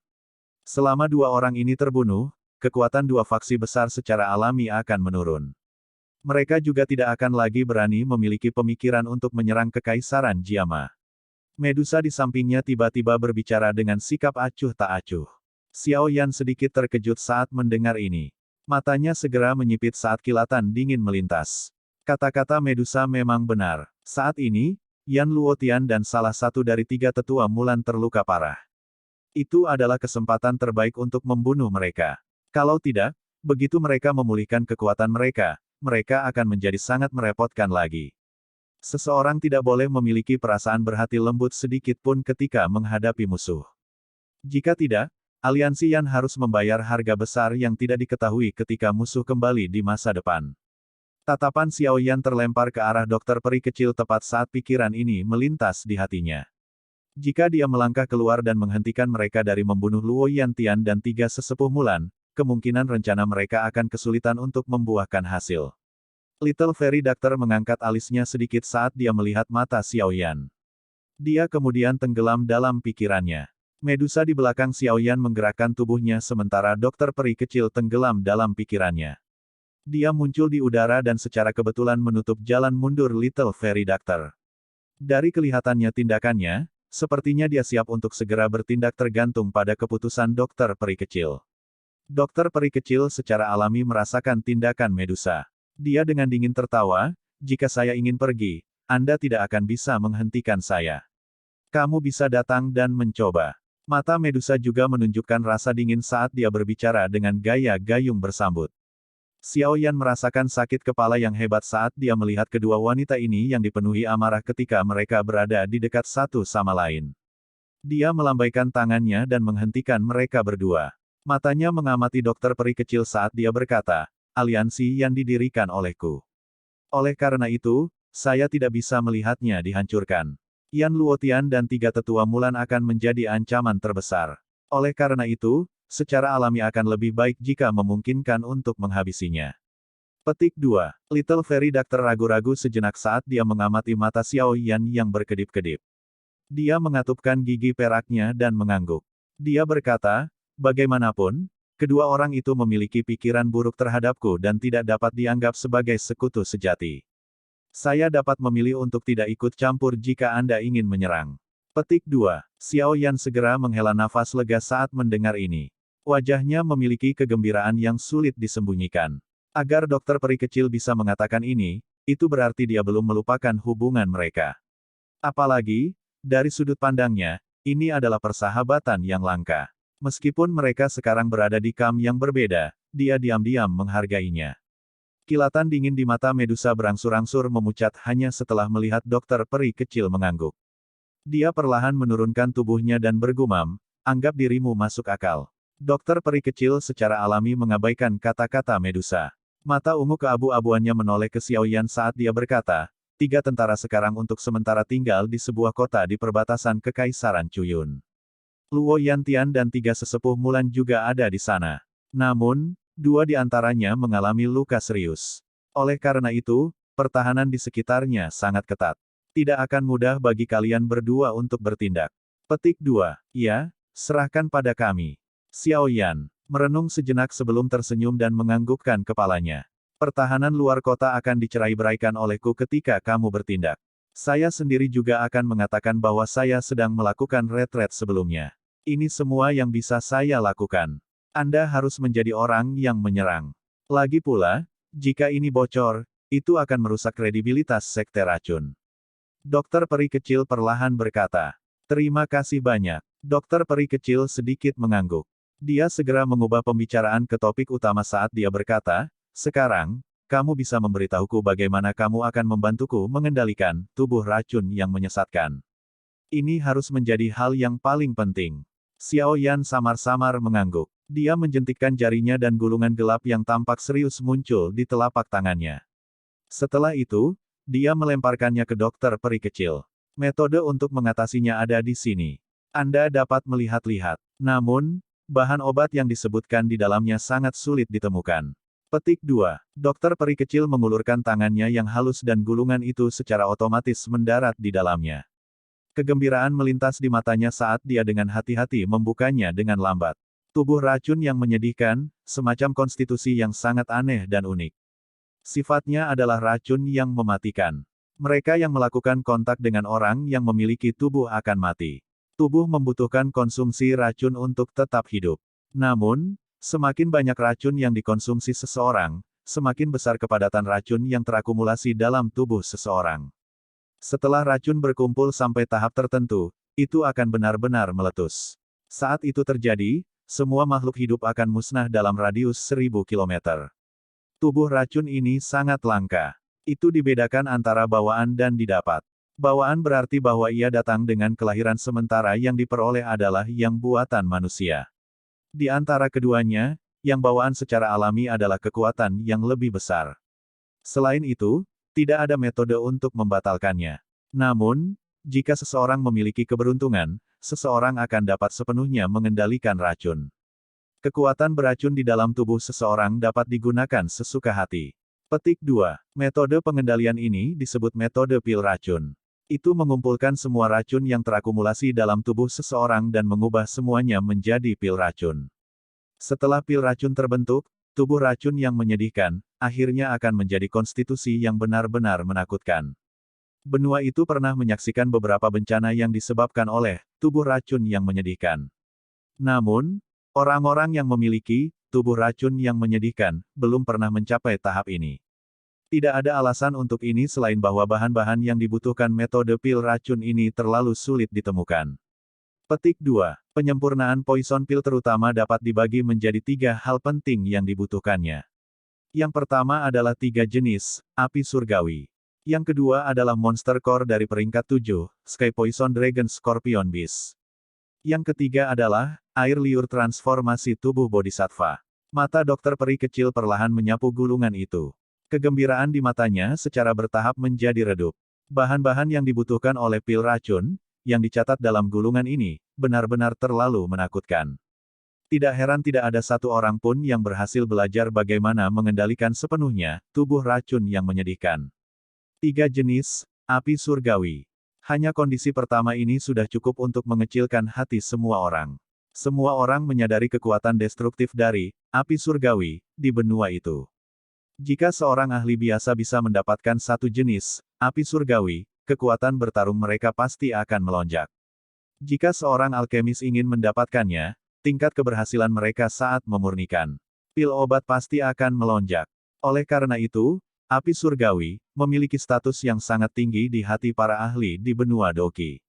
Selama dua orang ini terbunuh, kekuatan dua faksi besar secara alami akan menurun. Mereka juga tidak akan lagi berani memiliki pemikiran untuk menyerang Kekaisaran Jiama. Medusa di sampingnya tiba-tiba berbicara dengan sikap acuh tak acuh. Xiao Yan sedikit terkejut saat mendengar ini. Matanya segera menyipit saat kilatan dingin melintas. Kata-kata Medusa memang benar. Saat ini, Yan Luotian dan salah satu dari tiga tetua Mulan terluka parah. Itu adalah kesempatan terbaik untuk membunuh mereka. Kalau tidak, begitu mereka memulihkan kekuatan mereka, mereka akan menjadi sangat merepotkan lagi. Seseorang tidak boleh memiliki perasaan berhati lembut sedikit pun ketika menghadapi musuh. Jika tidak, aliansi Yan harus membayar harga besar yang tidak diketahui ketika musuh kembali di masa depan. Tatapan Xiao Yan terlempar ke arah dokter peri kecil tepat saat pikiran ini melintas di hatinya. Jika dia melangkah keluar dan menghentikan mereka dari membunuh Luo Yantian dan tiga sesepuh Mulan, kemungkinan rencana mereka akan kesulitan untuk membuahkan hasil. Little Fairy Doctor mengangkat alisnya sedikit saat dia melihat mata Xiao Yan. Dia kemudian tenggelam dalam pikirannya. Medusa di belakang Xiao Yan menggerakkan tubuhnya sementara dokter peri kecil tenggelam dalam pikirannya. Dia muncul di udara dan secara kebetulan menutup jalan mundur Little Fairy Doctor. Dari kelihatannya tindakannya, sepertinya dia siap untuk segera bertindak tergantung pada keputusan dokter peri kecil. Dokter peri kecil secara alami merasakan tindakan Medusa. Dia dengan dingin tertawa, jika saya ingin pergi, Anda tidak akan bisa menghentikan saya. Kamu bisa datang dan mencoba. Mata Medusa juga menunjukkan rasa dingin saat dia berbicara dengan gaya gayung bersambut. Xiao Yan merasakan sakit kepala yang hebat saat dia melihat kedua wanita ini yang dipenuhi amarah ketika mereka berada di dekat satu sama lain. Dia melambaikan tangannya dan menghentikan mereka berdua. Matanya mengamati dokter peri kecil saat dia berkata, aliansi yang didirikan olehku. Oleh karena itu, saya tidak bisa melihatnya dihancurkan. Yan Luotian dan 3 tetua Mulan akan menjadi ancaman terbesar. Oleh karena itu, secara alami akan lebih baik jika memungkinkan untuk menghabisinya. Petik 2. Little Fairy Doctor ragu-ragu sejenak saat dia mengamati mata Xiao Yan yang berkedip-kedip. Dia mengatupkan gigi peraknya dan mengangguk. Dia berkata, bagaimanapun, kedua orang itu memiliki pikiran buruk terhadapku dan tidak dapat dianggap sebagai sekutu sejati. Saya dapat memilih untuk tidak ikut campur jika Anda ingin menyerang. Petik 2. Xiao Yan segera menghela nafas lega saat mendengar ini. Wajahnya memiliki kegembiraan yang sulit disembunyikan. Agar dokter peri kecil bisa mengatakan ini, itu berarti dia belum melupakan hubungan mereka. Apalagi, dari sudut pandangnya, ini adalah persahabatan yang langka. Meskipun mereka sekarang berada di kamp yang berbeda, dia diam-diam menghargainya. Kilatan dingin di mata Medusa berangsur-angsur memucat hanya setelah melihat dokter peri kecil mengangguk. Dia perlahan menurunkan tubuhnya dan bergumam, anggap dirimu masuk akal. Dokter peri kecil secara alami mengabaikan kata-kata Medusa. Mata ungu keabu-abuannya menoleh ke Xiao Yan saat dia berkata, 3 tentara sekarang untuk sementara tinggal di sebuah kota di perbatasan Kekaisaran Cuyun. Luo Yantian dan 3 sesepuh Mulan juga ada di sana. Namun, 2 di antaranya mengalami luka serius. Oleh karena itu, pertahanan di sekitarnya sangat ketat. Tidak akan mudah bagi kalian berdua untuk bertindak. Petik 2. Ya, serahkan pada kami. Xiao Yan merenung sejenak sebelum tersenyum dan menganggukkan kepalanya. Pertahanan luar kota akan dicerai-beraikan olehku ketika kamu bertindak. Saya sendiri juga akan mengatakan bahwa saya sedang melakukan retret sebelumnya. Ini semua yang bisa saya lakukan. Anda harus menjadi orang yang menyerang. Lagi pula, jika ini bocor, itu akan merusak kredibilitas sekte racun. Dokter peri kecil perlahan berkata. Terima kasih banyak. Dokter peri kecil sedikit mengangguk. Dia segera mengubah pembicaraan ke topik utama saat dia berkata, sekarang, kamu bisa memberitahuku bagaimana kamu akan membantuku mengendalikan tubuh racun yang menyesatkan. Ini harus menjadi hal yang paling penting. Xiao Yan samar-samar mengangguk. Dia menjentikkan jarinya dan gulungan gelap yang tampak serius muncul di telapak tangannya. Setelah itu, dia melemparkannya ke dokter peri kecil. Metode untuk mengatasinya ada di sini. Anda dapat melihat-lihat. Namun, bahan obat yang disebutkan di dalamnya sangat sulit ditemukan. Petik 2. Dokter peri kecil mengulurkan tangannya yang halus dan gulungan itu secara otomatis mendarat di dalamnya. Kegembiraan melintas di matanya saat dia dengan hati-hati membukanya dengan lambat. Tubuh racun yang menyedihkan, semacam konstitusi yang sangat aneh dan unik. Sifatnya adalah racun yang mematikan. Mereka yang melakukan kontak dengan orang yang memiliki tubuh akan mati. Tubuh membutuhkan konsumsi racun untuk tetap hidup. Namun, semakin banyak racun yang dikonsumsi seseorang, semakin besar kepadatan racun yang terakumulasi dalam tubuh seseorang. Setelah racun berkumpul sampai tahap tertentu, itu akan benar-benar meletus. Saat itu terjadi, semua makhluk hidup akan musnah dalam radius 1000 km. Tubuh racun ini sangat langka. Itu dibedakan antara bawaan dan didapat. Bawaan berarti bahwa ia datang dengan kelahiran sementara yang diperoleh adalah yang buatan manusia. Di antara keduanya, yang bawaan secara alami adalah kekuatan yang lebih besar. Selain itu, tidak ada metode untuk membatalkannya. Namun, jika seseorang memiliki keberuntungan, seseorang akan dapat sepenuhnya mengendalikan racun. Kekuatan beracun di dalam tubuh seseorang dapat digunakan sesuka hati. Petik 2. Metode pengendalian ini disebut metode pil racun. Itu mengumpulkan semua racun yang terakumulasi dalam tubuh seseorang dan mengubah semuanya menjadi pil racun. Setelah pil racun terbentuk, tubuh racun yang menyedihkan, akhirnya akan menjadi konstitusi yang benar-benar menakutkan. Benua itu pernah menyaksikan beberapa bencana yang disebabkan oleh tubuh racun yang menyedihkan. Namun, orang-orang yang memiliki tubuh racun yang menyedihkan belum pernah mencapai tahap ini. Tidak ada alasan untuk ini selain bahwa bahan-bahan yang dibutuhkan metode pil racun ini terlalu sulit ditemukan. Petik 2. Penyempurnaan poison pill terutama dapat dibagi menjadi 3 hal penting yang dibutuhkannya. Yang pertama adalah 3 jenis api surgawi. Yang kedua adalah monster core dari peringkat 7, Sky Poison Dragon Scorpion Beast. Yang ketiga adalah air liur transformasi tubuh bodhisattva. Mata dokter peri kecil perlahan menyapu gulungan itu. Kegembiraan di matanya secara bertahap menjadi redup. Bahan-bahan yang dibutuhkan oleh pil racun, yang dicatat dalam gulungan ini, benar-benar terlalu menakutkan. Tidak heran tidak ada satu orang pun yang berhasil belajar bagaimana mengendalikan sepenuhnya tubuh racun yang menyedihkan. 3 jenis api surgawi. Hanya kondisi pertama ini sudah cukup untuk mengecilkan hati semua orang. Semua orang menyadari kekuatan destruktif dari api surgawi di benua itu. Jika seorang ahli biasa bisa mendapatkan satu jenis api surgawi, kekuatan bertarung mereka pasti akan melonjak. Jika seorang alkemis ingin mendapatkannya, tingkat keberhasilan mereka saat memurnikan pil obat pasti akan melonjak. Oleh karena itu, api surgawi memiliki status yang sangat tinggi di hati para ahli di benua Doki.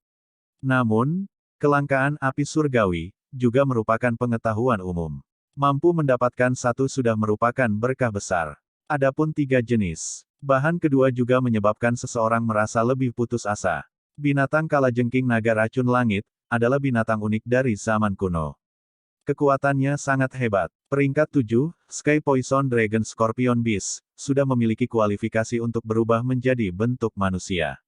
Namun, kelangkaan api surgawi juga merupakan pengetahuan umum. Mampu mendapatkan satu sudah merupakan berkah besar. Adapun 3 jenis bahan kedua juga menyebabkan seseorang merasa lebih putus asa. Binatang kalajengking naga racun langit adalah binatang unik dari zaman kuno. Kekuatannya sangat hebat. Peringkat 7, Sky Poison Dragon Scorpion Beast, sudah memiliki kualifikasi untuk berubah menjadi bentuk manusia.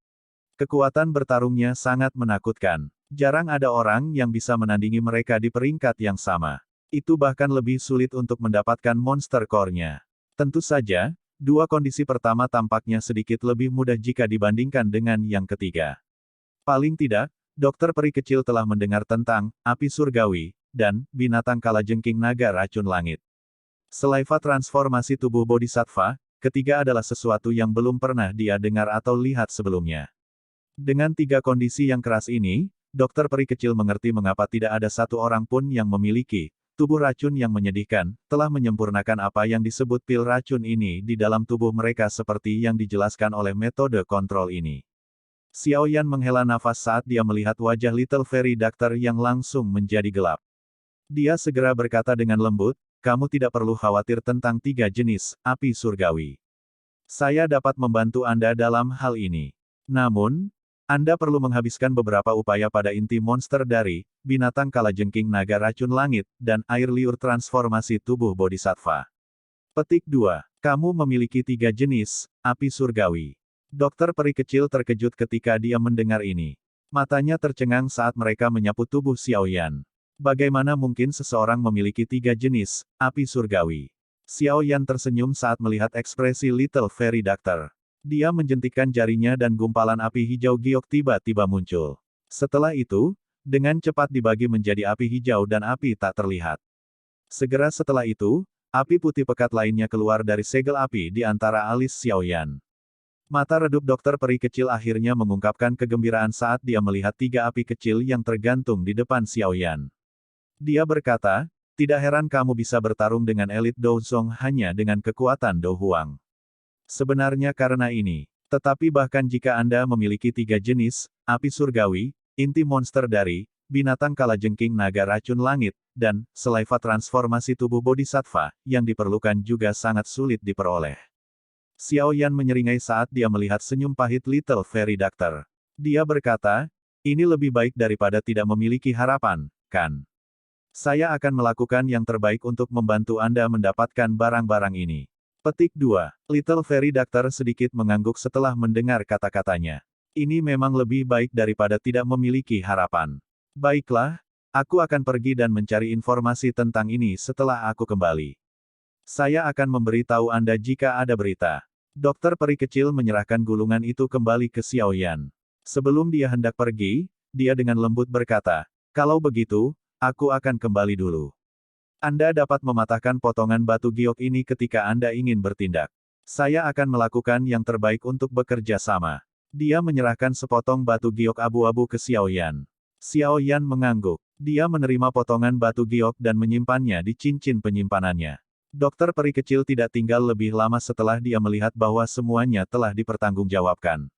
Kekuatan bertarungnya sangat menakutkan. Jarang ada orang yang bisa menandingi mereka di peringkat yang sama. Itu bahkan lebih sulit untuk mendapatkan monster core-nya. Tentu saja, dua kondisi pertama tampaknya sedikit lebih mudah jika dibandingkan dengan yang ketiga. Paling tidak, dokter peri kecil telah mendengar tentang api surgawi dan binatang kalajengking naga racun langit. Saliva transformasi tubuh bodhisattva, ketiga adalah sesuatu yang belum pernah dia dengar atau lihat sebelumnya. Dengan 3 kondisi yang keras ini, dokter peri kecil mengerti mengapa tidak ada satu orang pun yang memiliki tubuh racun yang menyedihkan, telah menyempurnakan apa yang disebut pil racun ini di dalam tubuh mereka seperti yang dijelaskan oleh metode kontrol ini. Xiaoyan menghela nafas saat dia melihat wajah Little Fairy Doctor yang langsung menjadi gelap. Dia segera berkata dengan lembut, kamu tidak perlu khawatir tentang 3 jenis api surgawi. Saya dapat membantu Anda dalam hal ini. Namun, Anda perlu menghabiskan beberapa upaya pada inti monster dari binatang kalajengking naga racun langit dan air liur transformasi tubuh bodhisattva. Petik 2. Kamu memiliki 3 jenis api surgawi. Dokter peri kecil terkejut ketika dia mendengar ini. Matanya tercengang saat mereka menyapu tubuh Xiaoyan. Bagaimana mungkin seseorang memiliki 3 jenis api surgawi? Xiaoyan tersenyum saat melihat ekspresi Little Fairy Doctor. Dia menjentikkan jarinya dan gumpalan api hijau giok tiba-tiba muncul. Setelah itu, dengan cepat dibagi menjadi api hijau dan api tak terlihat. Segera setelah itu, api putih pekat lainnya keluar dari segel api di antara alis Xiaoyan. Mata redup dokter peri kecil akhirnya mengungkapkan kegembiraan saat dia melihat 3 api kecil yang tergantung di depan Xiaoyan. Dia berkata, tidak heran kamu bisa bertarung dengan elit Douzong hanya dengan kekuatan Do Huang. Sebenarnya karena ini. Tetapi bahkan jika Anda memiliki 3 jenis api surgawi, inti monster dari binatang kalajengking naga racun langit, dan saliva transformasi tubuh bodhisattva, yang diperlukan juga sangat sulit diperoleh. Xiaoyan menyeringai saat dia melihat senyum pahit Little Fairy Doctor. Dia berkata, ini lebih baik daripada tidak memiliki harapan, kan? Saya akan melakukan yang terbaik untuk membantu Anda mendapatkan barang-barang ini. Petik 2. Little Fairy Doctor sedikit mengangguk setelah mendengar kata-katanya. Ini memang lebih baik daripada tidak memiliki harapan. Baiklah, aku akan pergi dan mencari informasi tentang ini setelah aku kembali. Saya akan memberitahu Anda jika ada berita. Dokter peri kecil menyerahkan gulungan itu kembali ke Xiaoyan. Sebelum dia hendak pergi, dia dengan lembut berkata, kalau begitu, aku akan kembali dulu. Anda dapat mematahkan potongan batu giok ini ketika Anda ingin bertindak. Saya akan melakukan yang terbaik untuk bekerja sama. Dia menyerahkan sepotong batu giok abu-abu ke Xiaoyan. Xiaoyan mengangguk. Dia menerima potongan batu giok dan menyimpannya di cincin penyimpanannya. Dokter peri kecil tidak tinggal lebih lama setelah dia melihat bahwa semuanya telah dipertanggungjawabkan.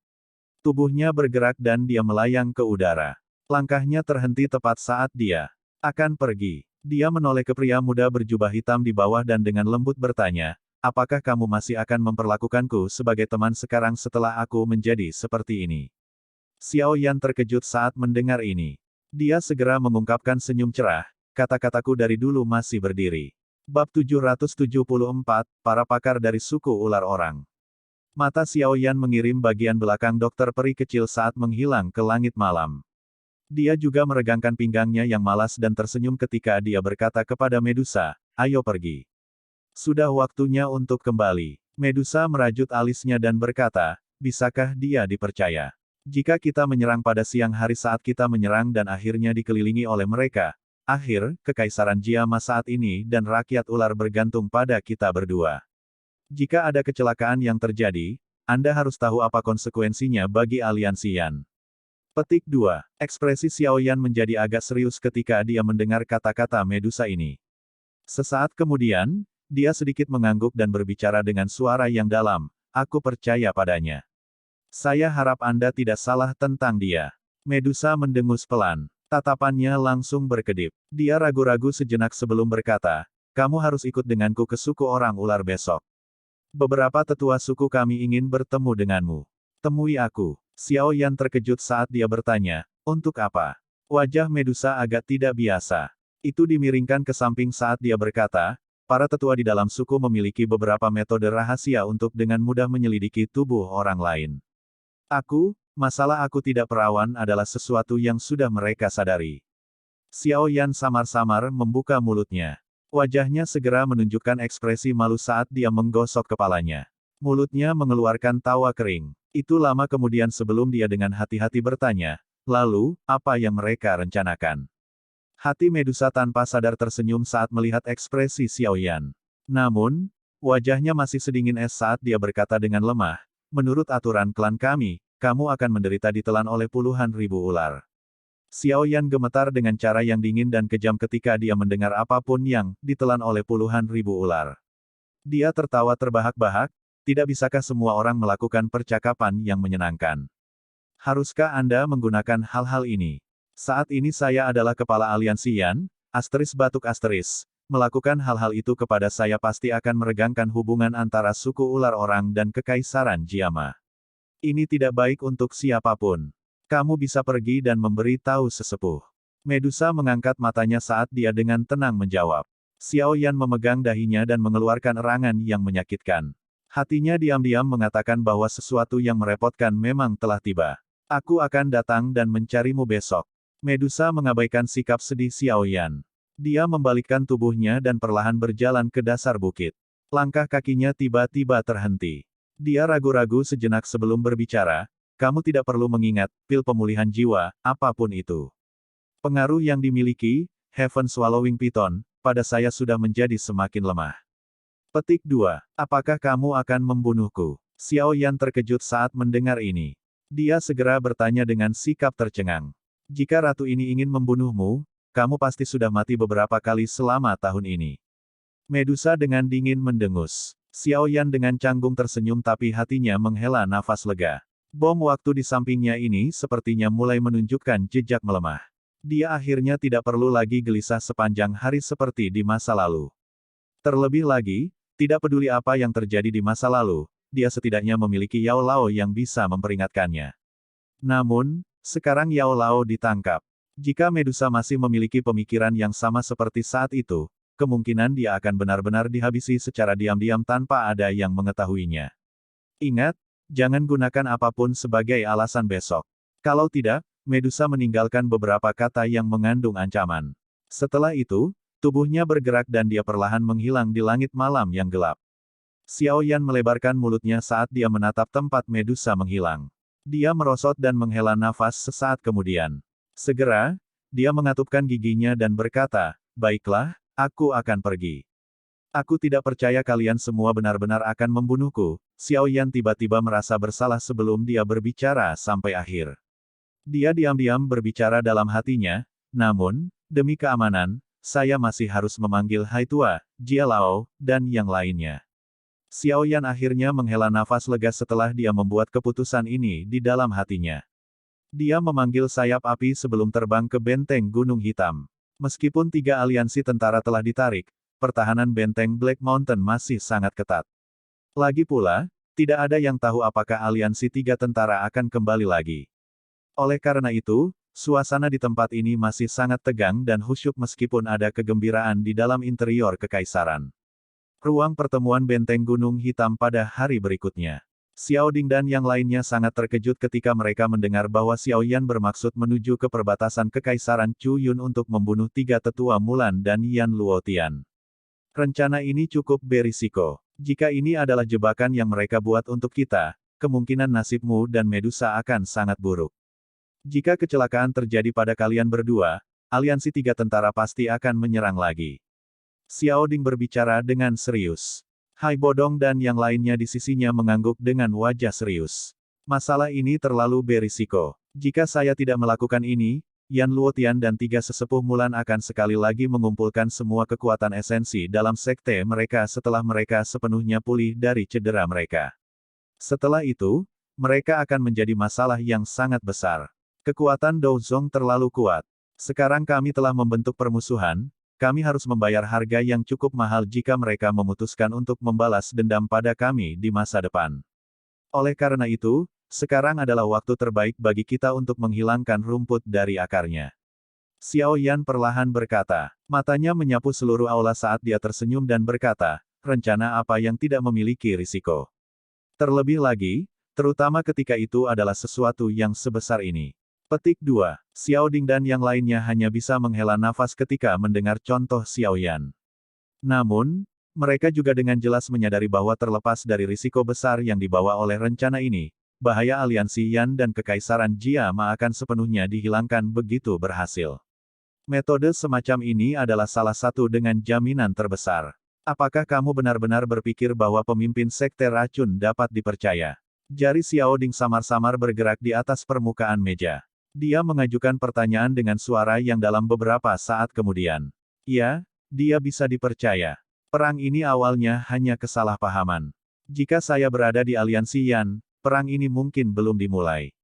Tubuhnya bergerak dan dia melayang ke udara. Langkahnya terhenti tepat saat dia akan pergi. Dia menoleh ke pria muda berjubah hitam di bawah dan dengan lembut bertanya, apakah kamu masih akan memperlakukanku sebagai teman sekarang setelah aku menjadi seperti ini? Xiaoyan terkejut saat mendengar ini. Dia segera mengungkapkan senyum cerah, kata-kataku dari dulu masih berdiri. Bab 774, para pakar dari suku ular orang. Mata Xiao Yan mengirim bagian belakang dokter peri kecil saat menghilang ke langit malam. Dia juga meregangkan pinggangnya yang malas dan tersenyum ketika dia berkata kepada Medusa, ayo pergi. Sudah waktunya untuk kembali. Medusa merajut alisnya dan berkata, bisakah dia dipercaya? Jika kita menyerang pada siang hari saat kita menyerang dan akhirnya dikelilingi oleh mereka, kekaisaran Jiama saat ini dan rakyat ular bergantung pada kita berdua. Jika ada kecelakaan yang terjadi, Anda harus tahu apa konsekuensinya bagi aliansi Yan. Petik 2. Ekspresi Xiao Yan menjadi agak serius ketika dia mendengar kata-kata Medusa ini. Sesaat kemudian, dia sedikit mengangguk dan berbicara dengan suara yang dalam, aku percaya padanya. Saya harap Anda tidak salah tentang dia. Medusa mendengus pelan. Tatapannya langsung berkedip. Dia ragu-ragu sejenak sebelum berkata, kamu harus ikut denganku ke suku orang ular besok. Beberapa tetua suku kami ingin bertemu denganmu. Temui aku. Xiao Yan terkejut saat dia bertanya, untuk apa? Wajah Medusa agak tidak biasa. Itu dimiringkan ke samping saat dia berkata, para tetua di dalam suku memiliki beberapa metode rahasia untuk dengan mudah menyelidiki tubuh orang lain. Masalah aku tidak perawan adalah sesuatu yang sudah mereka sadari. Xiao Yan samar-samar membuka mulutnya. Wajahnya segera menunjukkan ekspresi malu saat dia menggosok kepalanya. Mulutnya mengeluarkan tawa kering. Itu lama kemudian sebelum dia dengan hati-hati bertanya, lalu, apa yang mereka rencanakan? Hati Medusa tanpa sadar tersenyum saat melihat ekspresi Xiao Yan. Namun, wajahnya masih sedingin es saat dia berkata dengan lemah, menurut aturan klan kami, kamu akan menderita ditelan oleh puluhan ribu ular. Xiao Yan gemetar dengan cara yang dingin dan kejam ketika dia mendengar apapun yang ditelan oleh puluhan ribu ular. Dia tertawa terbahak-bahak, tidak bisakah semua orang melakukan percakapan yang menyenangkan? Haruskah Anda menggunakan hal-hal ini? Saat ini saya adalah kepala aliansi Yan, batuk. Melakukan hal-hal itu kepada saya pasti akan meregangkan hubungan antara suku ular orang dan kekaisaran Jiama. Ini tidak baik untuk siapapun. Kamu bisa pergi dan memberi tahu sesepuh. Medusa mengangkat matanya saat dia dengan tenang menjawab. Xiao Yan memegang dahinya dan mengeluarkan erangan yang menyakitkan. Hatinya diam-diam mengatakan bahwa sesuatu yang merepotkan memang telah tiba. Aku akan datang dan mencarimu besok. Medusa mengabaikan sikap sedih Xiao Yan. Dia membalikkan tubuhnya dan perlahan berjalan ke dasar bukit. Langkah kakinya tiba-tiba terhenti. Dia ragu-ragu sejenak sebelum berbicara, kamu tidak perlu mengingat pil pemulihan jiwa, apapun itu. Pengaruh yang dimiliki, Heaven Swallowing Python, pada saya sudah menjadi semakin lemah. Petik 2. Apakah kamu akan membunuhku? Xiao Yan terkejut saat mendengar ini. Dia segera bertanya dengan sikap tercengang. Jika ratu ini ingin membunuhmu, kamu pasti sudah mati beberapa kali selama tahun ini. Medusa dengan dingin mendengus. Xiao Yan dengan canggung tersenyum tapi hatinya menghela nafas lega. Bom waktu di sampingnya ini sepertinya mulai menunjukkan jejak melemah. Dia akhirnya tidak perlu lagi gelisah sepanjang hari seperti di masa lalu. Terlebih lagi, tidak peduli apa yang terjadi di masa lalu, dia setidaknya memiliki Yao Lao yang bisa memperingatkannya. Namun, sekarang Yao Lao ditangkap. Jika Medusa masih memiliki pemikiran yang sama seperti saat itu, kemungkinan dia akan benar-benar dihabisi secara diam-diam tanpa ada yang mengetahuinya. Ingat, jangan gunakan apapun sebagai alasan besok. Kalau tidak, Medusa meninggalkan beberapa kata yang mengandung ancaman. Setelah itu, tubuhnya bergerak dan dia perlahan menghilang di langit malam yang gelap. Xiao Yan melebarkan mulutnya saat dia menatap tempat Medusa menghilang. Dia merosot dan menghela nafas sesaat kemudian. Segera, dia mengatupkan giginya dan berkata, baiklah, aku akan pergi. Aku tidak percaya kalian semua benar-benar akan membunuhku. Xiao Yan tiba-tiba merasa bersalah sebelum dia berbicara sampai akhir. Dia diam-diam berbicara dalam hatinya, namun, demi keamanan, saya masih harus memanggil Hai Tua, Jia Lao, dan yang lainnya. Xiao Yan akhirnya menghela nafas lega setelah dia membuat keputusan ini di dalam hatinya. Dia memanggil sayap api sebelum terbang ke benteng Gunung Hitam. Meskipun 3 aliansi tentara telah ditarik, pertahanan benteng Black Mountain masih sangat ketat. Lagi pula, tidak ada yang tahu apakah aliansi 3 tentara akan kembali lagi. Oleh karena itu, suasana di tempat ini masih sangat tegang dan khusyuk meskipun ada kegembiraan di dalam interior kekaisaran. Ruang pertemuan benteng Gunung Hitam pada hari berikutnya. Xiao Ding dan yang lainnya sangat terkejut ketika mereka mendengar bahwa Xiao Yan bermaksud menuju ke perbatasan Kekaisaran Chu Yun untuk membunuh 3 tetua Mulan dan Yan Luotian. Rencana ini cukup berisiko. Jika ini adalah jebakan yang mereka buat untuk kita, kemungkinan nasibmu dan Medusa akan sangat buruk. Jika kecelakaan terjadi pada kalian berdua, aliansi 3 tentara pasti akan menyerang lagi. Xiao Ding berbicara dengan serius. Hai Bodong dan yang lainnya di sisinya mengangguk dengan wajah serius. Masalah ini terlalu berisiko. Jika saya tidak melakukan ini, Yan Luotian dan 3 sesepuh Mulan akan sekali lagi mengumpulkan semua kekuatan esensi dalam sekte mereka setelah mereka sepenuhnya pulih dari cedera mereka. Setelah itu, mereka akan menjadi masalah yang sangat besar. Kekuatan Douzong terlalu kuat. Sekarang kami telah membentuk permusuhan, kami harus membayar harga yang cukup mahal jika mereka memutuskan untuk membalas dendam pada kami di masa depan. Oleh karena itu, sekarang adalah waktu terbaik bagi kita untuk menghilangkan rumput dari akarnya. Xiao Yan perlahan berkata. Matanya menyapu seluruh aula saat dia tersenyum dan berkata, rencana apa yang tidak memiliki risiko. Terlebih lagi, terutama ketika itu adalah sesuatu yang sebesar ini. Petik 2. Xiao Ding dan yang lainnya hanya bisa menghela nafas ketika mendengar contoh Xiao Yan. Namun, mereka juga dengan jelas menyadari bahwa terlepas dari risiko besar yang dibawa oleh rencana ini, bahaya aliansi Yan dan Kekaisaran Jia Ma akan sepenuhnya dihilangkan begitu berhasil. Metode semacam ini adalah salah satu dengan jaminan terbesar. Apakah kamu benar-benar berpikir bahwa pemimpin sekte racun dapat dipercaya? Jari Xiao Ding samar-samar bergerak di atas permukaan meja. Dia mengajukan pertanyaan dengan suara yang dalam beberapa saat kemudian. Ya, dia bisa dipercaya. Perang ini awalnya hanya kesalahpahaman. Jika saya berada di aliansi Yan, perang ini mungkin belum dimulai.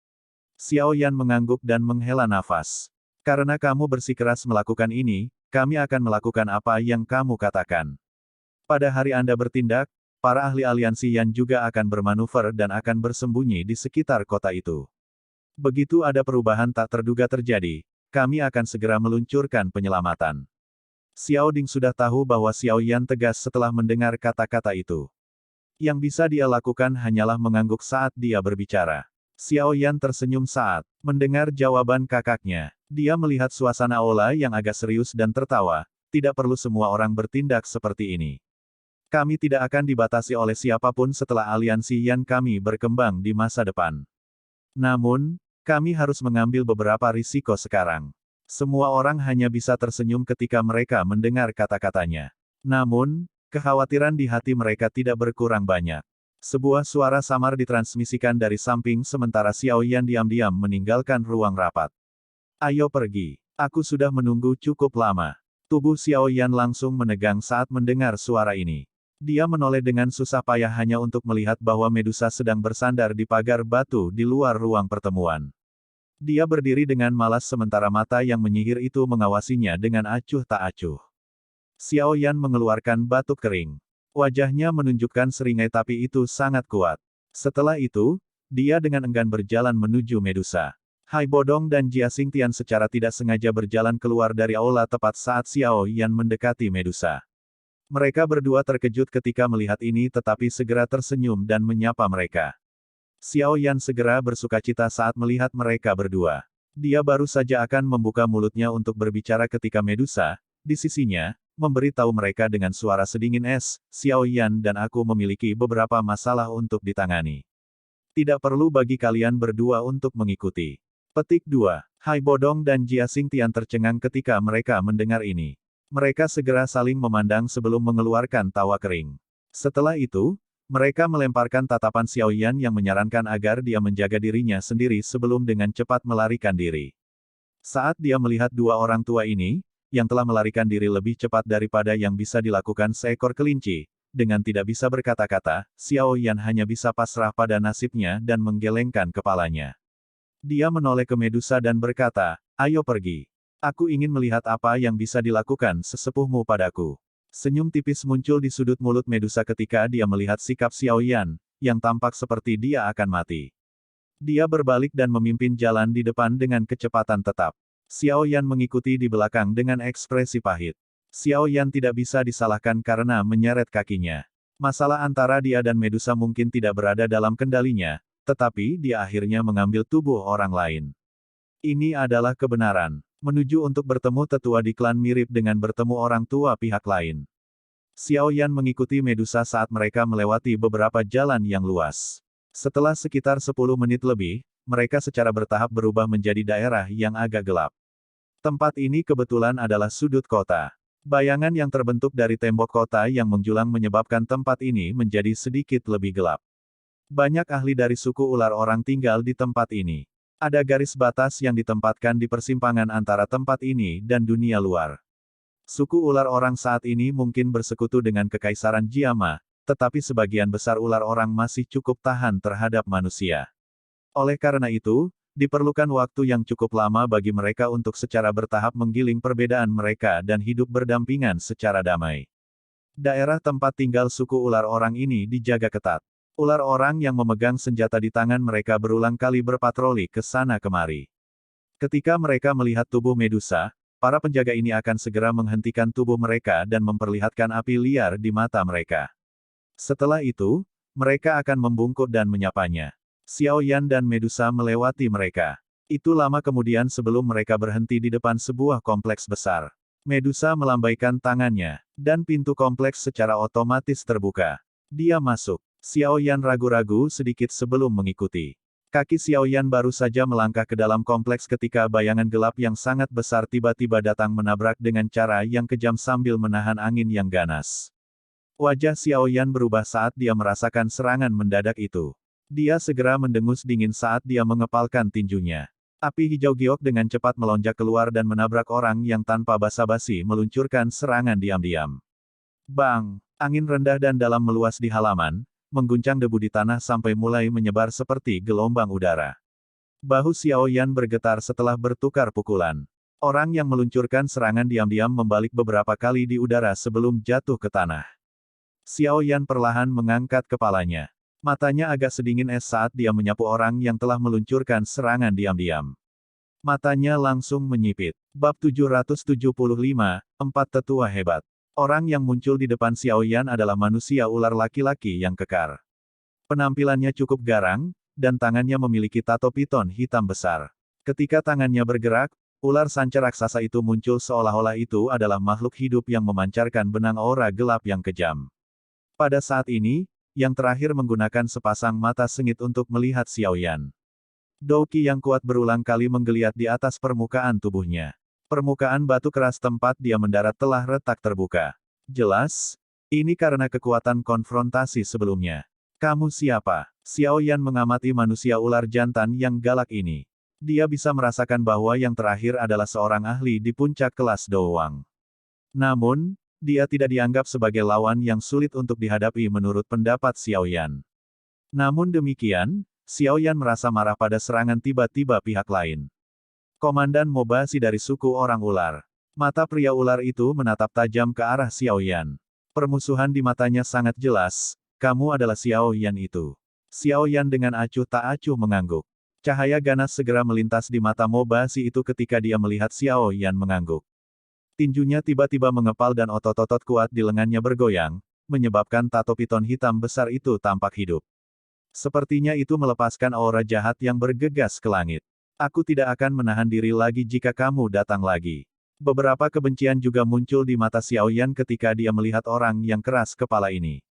Xiao Yan mengangguk dan menghela nafas. Karena kamu bersikeras melakukan ini, kami akan melakukan apa yang kamu katakan. Pada hari Anda bertindak, para ahli aliansi Yan juga akan bermanuver dan akan bersembunyi di sekitar kota itu. Begitu ada perubahan tak terduga terjadi, kami akan segera meluncurkan penyelamatan. Xiao Ding sudah tahu bahwa Xiao Yan tegas setelah mendengar kata-kata itu. Yang bisa dia lakukan hanyalah mengangguk saat dia berbicara. Xiao Yan tersenyum saat mendengar jawaban kakaknya. Dia melihat suasana aula yang agak serius dan tertawa, tidak perlu semua orang bertindak seperti ini. Kami tidak akan dibatasi oleh siapapun setelah aliansi Yan kami berkembang di masa depan. Namun, kami harus mengambil beberapa risiko sekarang. Semua orang hanya bisa tersenyum ketika mereka mendengar kata-katanya. Namun, kekhawatiran di hati mereka tidak berkurang banyak. Sebuah suara samar ditransmisikan dari samping sementara Xiao Yan diam-diam meninggalkan ruang rapat. Ayo pergi. Aku sudah menunggu cukup lama. Tubuh Xiao Yan langsung menegang saat mendengar suara ini. Dia menoleh dengan susah payah hanya untuk melihat bahwa Medusa sedang bersandar di pagar batu di luar ruang pertemuan. Dia berdiri dengan malas sementara mata yang menyihir itu mengawasinya dengan acuh tak acuh. Xiao Yan mengeluarkan batuk kering. Wajahnya menunjukkan seringai tapi itu sangat kuat. Setelah itu, dia dengan enggan berjalan menuju Medusa. Hai Bodong dan Jia Xingtian secara tidak sengaja berjalan keluar dari aula tepat saat Xiao Yan mendekati Medusa. Mereka berdua terkejut ketika melihat ini tetapi segera tersenyum dan menyapa mereka. Xiao Yan segera bersukacita saat melihat mereka berdua. Dia baru saja akan membuka mulutnya untuk berbicara ketika Medusa, di sisinya, memberi tahu mereka dengan suara sedingin es, Xiao Yan dan aku memiliki beberapa masalah untuk ditangani. Tidak perlu bagi kalian berdua untuk mengikuti. Petik 2. Hai Bodong dan Jia Xingtian tercengang ketika mereka mendengar ini. Mereka segera saling memandang sebelum mengeluarkan tawa kering. Setelah itu, mereka melemparkan tatapan Xiao Yan yang menyarankan agar dia menjaga dirinya sendiri sebelum dengan cepat melarikan diri. Saat dia melihat dua orang tua ini, yang telah melarikan diri lebih cepat daripada yang bisa dilakukan seekor kelinci, dengan tidak bisa berkata-kata, Xiao Yan hanya bisa pasrah pada nasibnya dan menggelengkan kepalanya. Dia menoleh ke Medusa dan berkata, ayo pergi. Aku ingin melihat apa yang bisa dilakukan sesepuhmu padaku. Senyum tipis muncul di sudut mulut Medusa ketika dia melihat sikap Xiao Yan, yang tampak seperti dia akan mati. Dia berbalik dan memimpin jalan di depan dengan kecepatan tetap. Xiao Yan mengikuti di belakang dengan ekspresi pahit. Xiao Yan tidak bisa disalahkan karena menyeret kakinya. Masalah antara dia dan Medusa mungkin tidak berada dalam kendalinya, tetapi dia akhirnya mengambil tubuh orang lain. Ini adalah kebenaran. Menuju untuk bertemu tetua di klan mirip dengan bertemu orang tua pihak lain. Xiao Yan mengikuti Medusa saat mereka melewati beberapa jalan yang luas. Setelah sekitar 10 menit lebih, mereka secara bertahap berubah menjadi daerah yang agak gelap. Tempat ini kebetulan adalah sudut kota. Bayangan yang terbentuk dari tembok kota yang menjulang menyebabkan tempat ini menjadi sedikit lebih gelap. Banyak ahli dari suku ular orang tinggal di tempat ini. Ada garis batas yang ditempatkan di persimpangan antara tempat ini dan dunia luar. Suku ular orang saat ini mungkin bersekutu dengan Kekaisaran Jiama, tetapi sebagian besar ular orang masih cukup tahan terhadap manusia. Oleh karena itu, diperlukan waktu yang cukup lama bagi mereka untuk secara bertahap menggiling perbedaan mereka dan hidup berdampingan secara damai. Daerah tempat tinggal suku ular orang ini dijaga ketat. Ular orang yang memegang senjata di tangan mereka berulang kali berpatroli ke sana kemari. Ketika mereka melihat tubuh Medusa, para penjaga ini akan segera menghentikan tubuh mereka dan memperlihatkan api liar di mata mereka. Setelah itu, mereka akan membungkuk dan menyapanya. Xiao Yan dan Medusa melewati mereka. Itu lama kemudian sebelum mereka berhenti di depan sebuah kompleks besar. Medusa melambaikan tangannya, dan pintu kompleks secara otomatis terbuka. Dia masuk. Xiao Yan ragu-ragu sedikit sebelum mengikuti. Kaki Xiao Yan baru saja melangkah ke dalam kompleks ketika bayangan gelap yang sangat besar tiba-tiba datang menabrak dengan cara yang kejam sambil menahan angin yang ganas. Wajah Xiao Yan berubah saat dia merasakan serangan mendadak itu. Dia segera mendengus dingin saat dia mengepalkan tinjunya. Api hijau giok dengan cepat melonjak keluar dan menabrak orang yang tanpa basa-basi meluncurkan serangan diam-diam. Bang! Angin rendah dan dalam meluas di halaman, mengguncang debu di tanah sampai mulai menyebar seperti gelombang udara. Bahu Xiao Yan bergetar setelah bertukar pukulan. Orang yang meluncurkan serangan diam-diam membalik beberapa kali di udara sebelum jatuh ke tanah. Xiao Yan perlahan mengangkat kepalanya. Matanya agak sedingin es saat dia menyapu orang yang telah meluncurkan serangan diam-diam. Matanya langsung menyipit. Bab 775, Empat Tetua Hebat. Orang yang muncul di depan Xiao Yan adalah manusia ular laki-laki yang kekar. Penampilannya cukup garang, dan tangannya memiliki tato piton hitam besar. Ketika tangannya bergerak, ular sanca raksasa itu muncul seolah-olah itu adalah makhluk hidup yang memancarkan benang aura gelap yang kejam. Pada saat ini, yang terakhir menggunakan sepasang mata sengit untuk melihat Xiao Yan. Douki yang kuat berulang kali menggeliat di atas permukaan tubuhnya. Permukaan batu keras tempat dia mendarat telah retak terbuka. Jelas, ini karena kekuatan konfrontasi sebelumnya. Kamu siapa? Xiao Yan mengamati manusia ular jantan yang galak ini. Dia bisa merasakan bahwa yang terakhir adalah seorang ahli di puncak kelas Douwang. Namun, dia tidak dianggap sebagai lawan yang sulit untuk dihadapi menurut pendapat Xiao Yan. Namun demikian, Xiao Yan merasa marah pada serangan tiba-tiba pihak lain. Komandan Mobashi dari suku orang ular. Mata pria ular itu menatap tajam ke arah Xiao Yan. Permusuhan di matanya sangat jelas, kamu adalah Xiao Yan itu. Xiao Yan dengan acuh tak acuh mengangguk. Cahaya ganas segera melintas di mata Mobashi itu ketika dia melihat Xiao Yan mengangguk. Tinjunya tiba-tiba mengepal dan otot-otot kuat di lengannya bergoyang, menyebabkan tato piton hitam besar itu tampak hidup. Sepertinya itu melepaskan aura jahat yang bergegas ke langit. Aku tidak akan menahan diri lagi jika kamu datang lagi. Beberapa kebencian juga muncul di mata Xiao Yan ketika dia melihat orang yang keras kepala ini.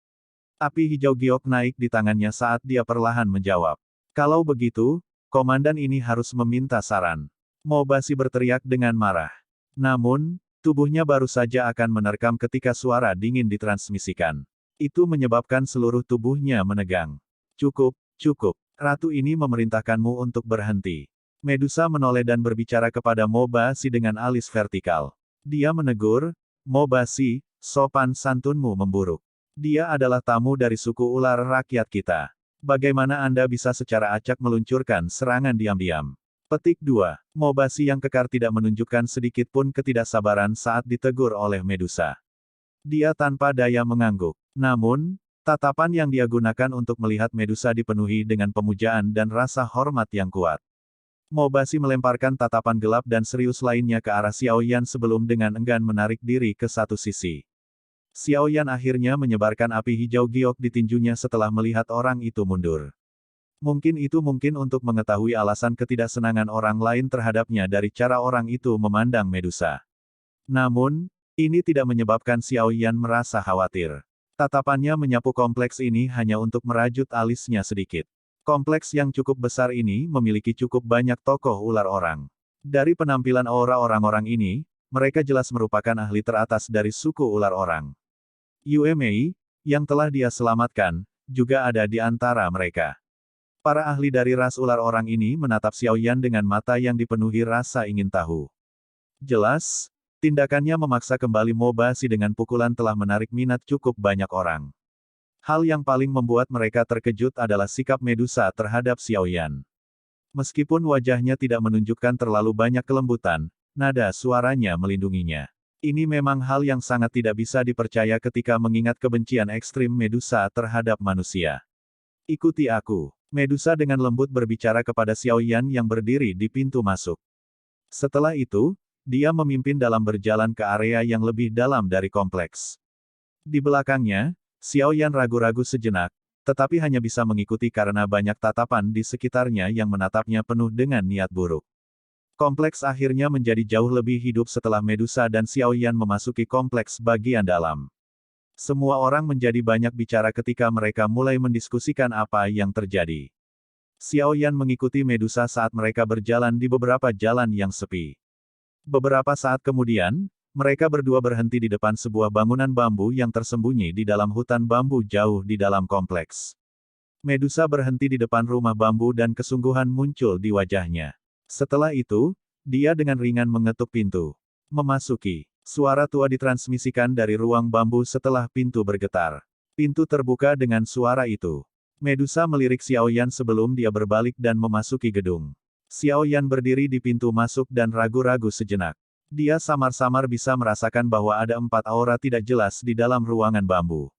Api hijau giok naik di tangannya saat dia perlahan menjawab. Kalau begitu, komandan ini harus meminta saran. Mobashi berteriak dengan marah. Namun, tubuhnya baru saja akan menerkam ketika suara dingin ditransmisikan. Itu menyebabkan seluruh tubuhnya menegang. Cukup, cukup. Ratu ini memerintahkanmu untuk berhenti. Medusa menoleh dan berbicara kepada Mobashi dengan alis vertikal. Dia menegur, Mobashi, sopan santunmu memburuk. Dia adalah tamu dari suku ular rakyat kita. Bagaimana Anda bisa secara acak meluncurkan serangan diam-diam? Petik 2. Mobashi yang kekar tidak menunjukkan sedikit pun ketidaksabaran saat ditegur oleh Medusa. Dia tanpa daya mengangguk. Namun, tatapan yang dia gunakan untuk melihat Medusa dipenuhi dengan pemujaan dan rasa hormat yang kuat. Mobashi melemparkan tatapan gelap dan serius lainnya ke arah Xiao Yan sebelum dengan enggan menarik diri ke satu sisi. Xiao Yan akhirnya menyebarkan api hijau giok di tinjunya setelah melihat orang itu mundur. Mungkin itu mungkin untuk mengetahui alasan ketidaksenangan orang lain terhadapnya dari cara orang itu memandang Medusa. Namun, ini tidak menyebabkan Xiao Yan merasa khawatir. Tatapannya menyapu kompleks ini hanya untuk merajut alisnya sedikit. Kompleks yang cukup besar ini memiliki cukup banyak tokoh ular orang. Dari penampilan aura orang-orang ini, mereka jelas merupakan ahli teratas dari suku ular orang. Yue Mei, yang telah dia selamatkan, juga ada di antara mereka. Para ahli dari ras ular orang ini menatap Xiao Yan dengan mata yang dipenuhi rasa ingin tahu. Jelas, tindakannya memaksa kembali Mobashi dengan pukulan telah menarik minat cukup banyak orang. Hal yang paling membuat mereka terkejut adalah sikap Medusa terhadap Xiao Yan. Meskipun wajahnya tidak menunjukkan terlalu banyak kelembutan, nada suaranya melindunginya. Ini memang hal yang sangat tidak bisa dipercaya ketika mengingat kebencian ekstrim Medusa terhadap manusia. Ikuti aku. Medusa dengan lembut berbicara kepada Xiao Yan yang berdiri di pintu masuk. Setelah itu, dia memimpin dalam berjalan ke area yang lebih dalam dari kompleks. Di belakangnya, Xiao Yan ragu-ragu sejenak, tetapi hanya bisa mengikuti karena banyak tatapan di sekitarnya yang menatapnya penuh dengan niat buruk. Kompleks akhirnya menjadi jauh lebih hidup setelah Medusa dan Xiao Yan memasuki kompleks bagian dalam. Semua orang menjadi banyak bicara ketika mereka mulai mendiskusikan apa yang terjadi. Xiao Yan mengikuti Medusa saat mereka berjalan di beberapa jalan yang sepi. Beberapa saat kemudian, mereka berdua berhenti di depan sebuah bangunan bambu yang tersembunyi di dalam hutan bambu jauh di dalam kompleks. Medusa berhenti di depan rumah bambu dan kesungguhan muncul di wajahnya. Setelah itu, dia dengan ringan mengetuk pintu. Memasuki. Suara tua ditransmisikan dari ruang bambu setelah pintu bergetar. Pintu terbuka dengan suara itu. Medusa melirik Xiao Yan sebelum dia berbalik dan memasuki gedung. Xiao Yan berdiri di pintu masuk dan ragu-ragu sejenak. Dia samar-samar bisa merasakan bahwa ada 4 aura tidak jelas di dalam ruangan bambu.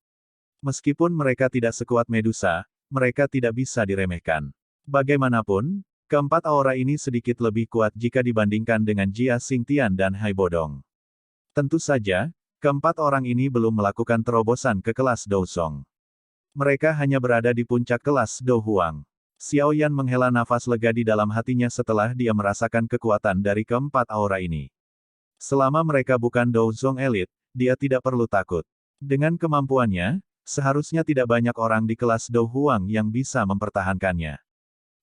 Meskipun mereka tidak sekuat Medusa, mereka tidak bisa diremehkan. Bagaimanapun, keempat aura ini sedikit lebih kuat jika dibandingkan dengan Jia Xingtian dan Hai Bodong. Tentu saja, keempat orang ini belum melakukan terobosan ke kelas Dou Song. Mereka hanya berada di puncak kelas Dou Huang. Xiao Yan menghela nafas lega di dalam hatinya setelah dia merasakan kekuatan dari keempat aura ini. Selama mereka bukan Dou Zong elit, dia tidak perlu takut. Dengan kemampuannya, seharusnya tidak banyak orang di kelas Dou Huang yang bisa mempertahankannya.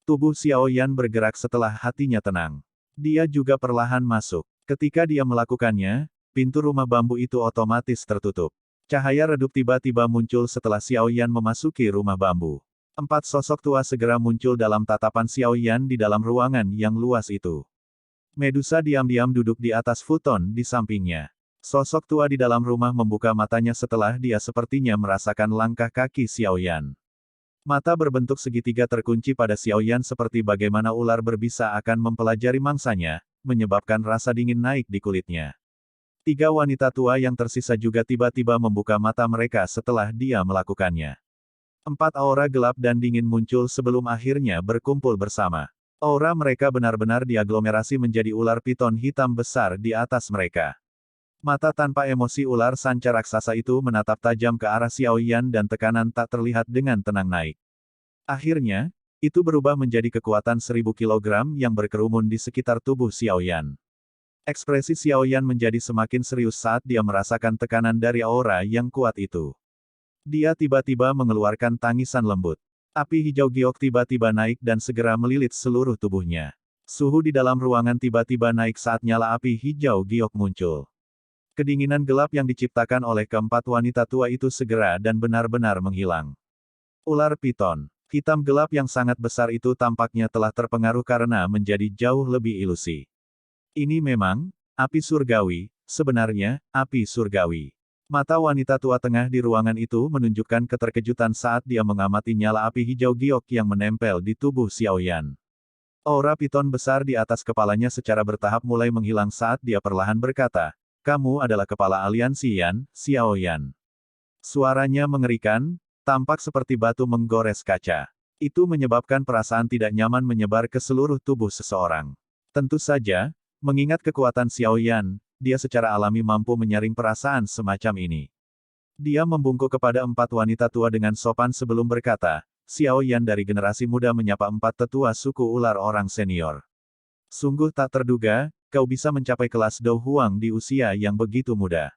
Tubuh Xiao Yan bergerak setelah hatinya tenang. Dia juga perlahan masuk. Ketika dia melakukannya, pintu rumah bambu itu otomatis tertutup. Cahaya redup tiba-tiba muncul setelah Xiao Yan memasuki rumah bambu. 4 sosok tua segera muncul dalam tatapan Xiao Yan di dalam ruangan yang luas itu. Medusa diam-diam duduk di atas futon di sampingnya. Sosok tua di dalam rumah membuka matanya setelah dia sepertinya merasakan langkah kaki Xiao Yan. Mata berbentuk segitiga terkunci pada Xiao Yan seperti bagaimana ular berbisa akan mempelajari mangsanya, menyebabkan rasa dingin naik di kulitnya. 3 wanita tua yang tersisa juga tiba-tiba membuka mata mereka setelah dia melakukannya. 4 aura gelap dan dingin muncul sebelum akhirnya berkumpul bersama. Aura mereka benar-benar diaglomerasi menjadi ular piton hitam besar di atas mereka. Mata tanpa emosi ular sanca raksasa itu menatap tajam ke arah Xiao Yan dan tekanan tak terlihat dengan tenang naik. Akhirnya, itu berubah menjadi kekuatan 1000 kg yang berkerumun di sekitar tubuh Xiao Yan. Ekspresi Xiao Yan menjadi semakin serius saat dia merasakan tekanan dari aura yang kuat itu. Dia tiba-tiba mengeluarkan tangisan lembut. Api hijau giok tiba-tiba naik dan segera melilit seluruh tubuhnya. Suhu di dalam ruangan tiba-tiba naik saat nyala api hijau giok muncul. Kedinginan gelap yang diciptakan oleh keempat wanita tua itu segera dan benar-benar menghilang. Ular piton hitam gelap yang sangat besar itu tampaknya telah terpengaruh karena menjadi jauh lebih ilusi. Ini memang api surgawi, sebenarnya api surgawi. Mata wanita tua tengah di ruangan itu menunjukkan keterkejutan saat dia mengamati nyala api hijau giok yang menempel di tubuh Xiao Yan. Aura piton besar di atas kepalanya secara bertahap mulai menghilang saat dia perlahan berkata, "Kamu adalah kepala aliansi Yan, Xiao Yan." Suaranya mengerikan, tampak seperti batu menggores kaca. Itu menyebabkan perasaan tidak nyaman menyebar ke seluruh tubuh seseorang. Tentu saja, mengingat kekuatan Xiao Yan, dia secara alami mampu menyaring perasaan semacam ini. Dia membungkuk kepada 4 wanita tua dengan sopan sebelum berkata, Xiao Yan dari generasi muda menyapa 4 tetua suku ular orang senior. Sungguh tak terduga, kau bisa mencapai kelas Dou Huang di usia yang begitu muda.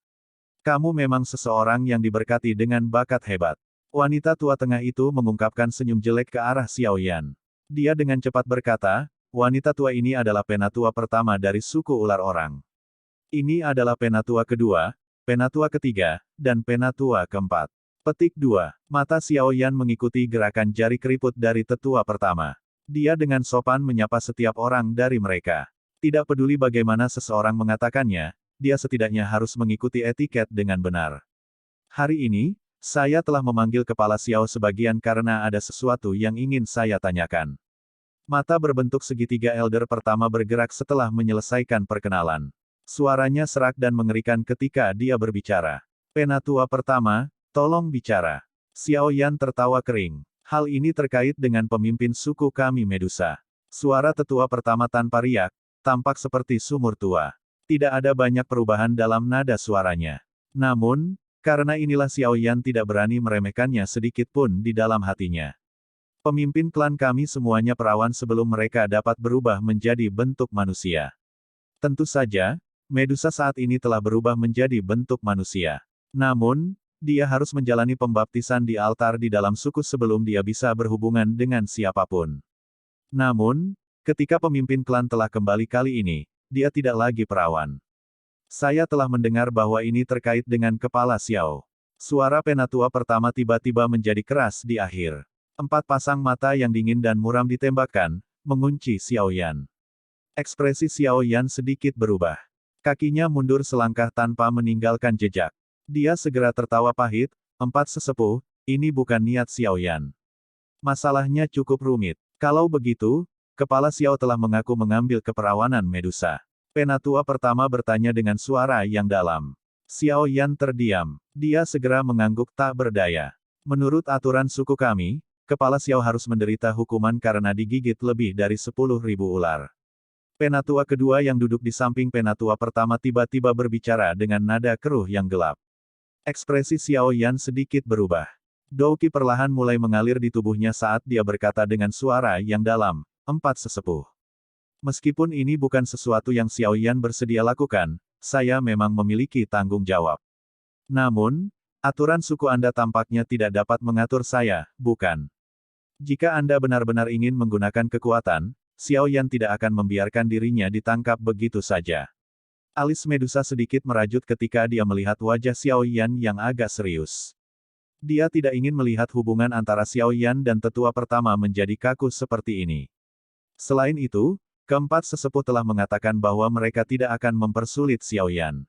Kamu memang seseorang yang diberkati dengan bakat hebat. Wanita tua tengah itu mengungkapkan senyum jelek ke arah Xiao Yan. Dia dengan cepat berkata, wanita tua ini adalah penatua pertama dari suku ular orang. Ini adalah penatua kedua, penatua ketiga, dan penatua keempat. Petik 2. Mata Xiao Yan mengikuti gerakan jari keriput dari tetua pertama. Dia dengan sopan menyapa setiap orang dari mereka. Tidak peduli bagaimana seseorang mengatakannya, dia setidaknya harus mengikuti etiket dengan benar. Hari ini, saya telah memanggil kepala Xiao sebagian karena ada sesuatu yang ingin saya tanyakan. Mata berbentuk segitiga elder pertama bergerak setelah menyelesaikan perkenalan. Suaranya serak dan mengerikan ketika dia berbicara. Penatua pertama, tolong bicara. Xiao Yan tertawa kering. Hal ini terkait dengan pemimpin suku kami Medusa. Suara tetua pertama tanpa riak, tampak seperti sumur tua. Tidak ada banyak perubahan dalam nada suaranya. Namun, karena inilah Xiao Yan tidak berani meremehkannya sedikit pun di dalam hatinya. Pemimpin klan kami semuanya perawan sebelum mereka dapat berubah menjadi bentuk manusia. Tentu saja, Medusa saat ini telah berubah menjadi bentuk manusia. Namun, dia harus menjalani pembaptisan di altar di dalam suku sebelum dia bisa berhubungan dengan siapapun. Namun, ketika pemimpin klan telah kembali kali ini, dia tidak lagi perawan. Saya telah mendengar bahwa ini terkait dengan kepala Xiao. Suara penatua pertama tiba-tiba menjadi keras di akhir. 4 pasang mata yang dingin dan muram ditembakkan, mengunci Xiao Yan. Ekspresi Xiao Yan sedikit berubah. Kakinya mundur selangkah tanpa meninggalkan jejak. Dia segera tertawa pahit, 4 sesepuh, ini bukan niat Xiao Yan. Masalahnya cukup rumit. Kalau begitu, kepala Xiao telah mengaku mengambil keperawanan Medusa. Penatua pertama bertanya dengan suara yang dalam. Xiao Yan terdiam. Dia segera mengangguk tak berdaya. Menurut aturan suku kami, kepala Xiao harus menderita hukuman karena digigit lebih dari 10.000 ular. Penatua kedua yang duduk di samping penatua pertama tiba-tiba berbicara dengan nada keruh yang gelap. Ekspresi Xiao Yan sedikit berubah. Douqi perlahan mulai mengalir di tubuhnya saat dia berkata dengan suara yang dalam, 4 sesepuh. Meskipun ini bukan sesuatu yang Xiao Yan bersedia lakukan, saya memang memiliki tanggung jawab. Namun, aturan suku Anda tampaknya tidak dapat mengatur saya, bukan? Jika Anda benar-benar ingin menggunakan kekuatan, Xiao Yan tidak akan membiarkan dirinya ditangkap begitu saja. Alis Medusa sedikit merajut ketika dia melihat wajah Xiao Yan yang agak serius. Dia tidak ingin melihat hubungan antara Xiao Yan dan tetua pertama menjadi kaku seperti ini. Selain itu, keempat sesepuh telah mengatakan bahwa mereka tidak akan mempersulit Xiao Yan.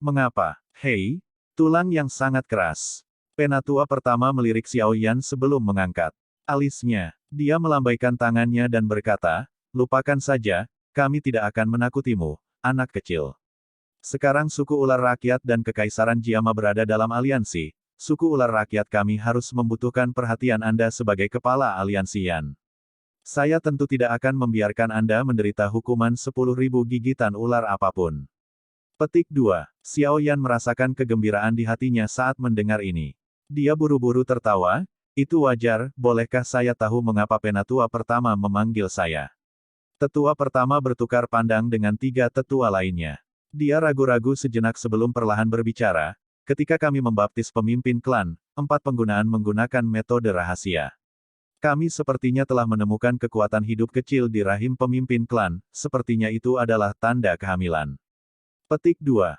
Mengapa? Hei, tulang yang sangat keras. Penatua pertama melirik Xiao Yan sebelum mengangkat alisnya. Dia melambaikan tangannya dan berkata, lupakan saja, kami tidak akan menakutimu, anak kecil. Sekarang suku ular rakyat dan kekaisaran Jiama berada dalam aliansi, suku ular rakyat kami harus membutuhkan perhatian Anda sebagai kepala aliansi Yan. Saya tentu tidak akan membiarkan Anda menderita hukuman 10.000 gigitan ular apapun. Petik 2. Xiao Yan merasakan kegembiraan di hatinya saat mendengar ini. Dia buru-buru tertawa, itu wajar, bolehkah saya tahu mengapa penatua pertama memanggil saya? Tetua pertama bertukar pandang dengan 3 tetua lainnya. Dia ragu-ragu sejenak sebelum perlahan berbicara, ketika kami membaptis pemimpin klan, 4 penggunaan menggunakan metode rahasia. Kami sepertinya telah menemukan kekuatan hidup kecil di rahim pemimpin klan, sepertinya itu adalah tanda kehamilan. Petik 2.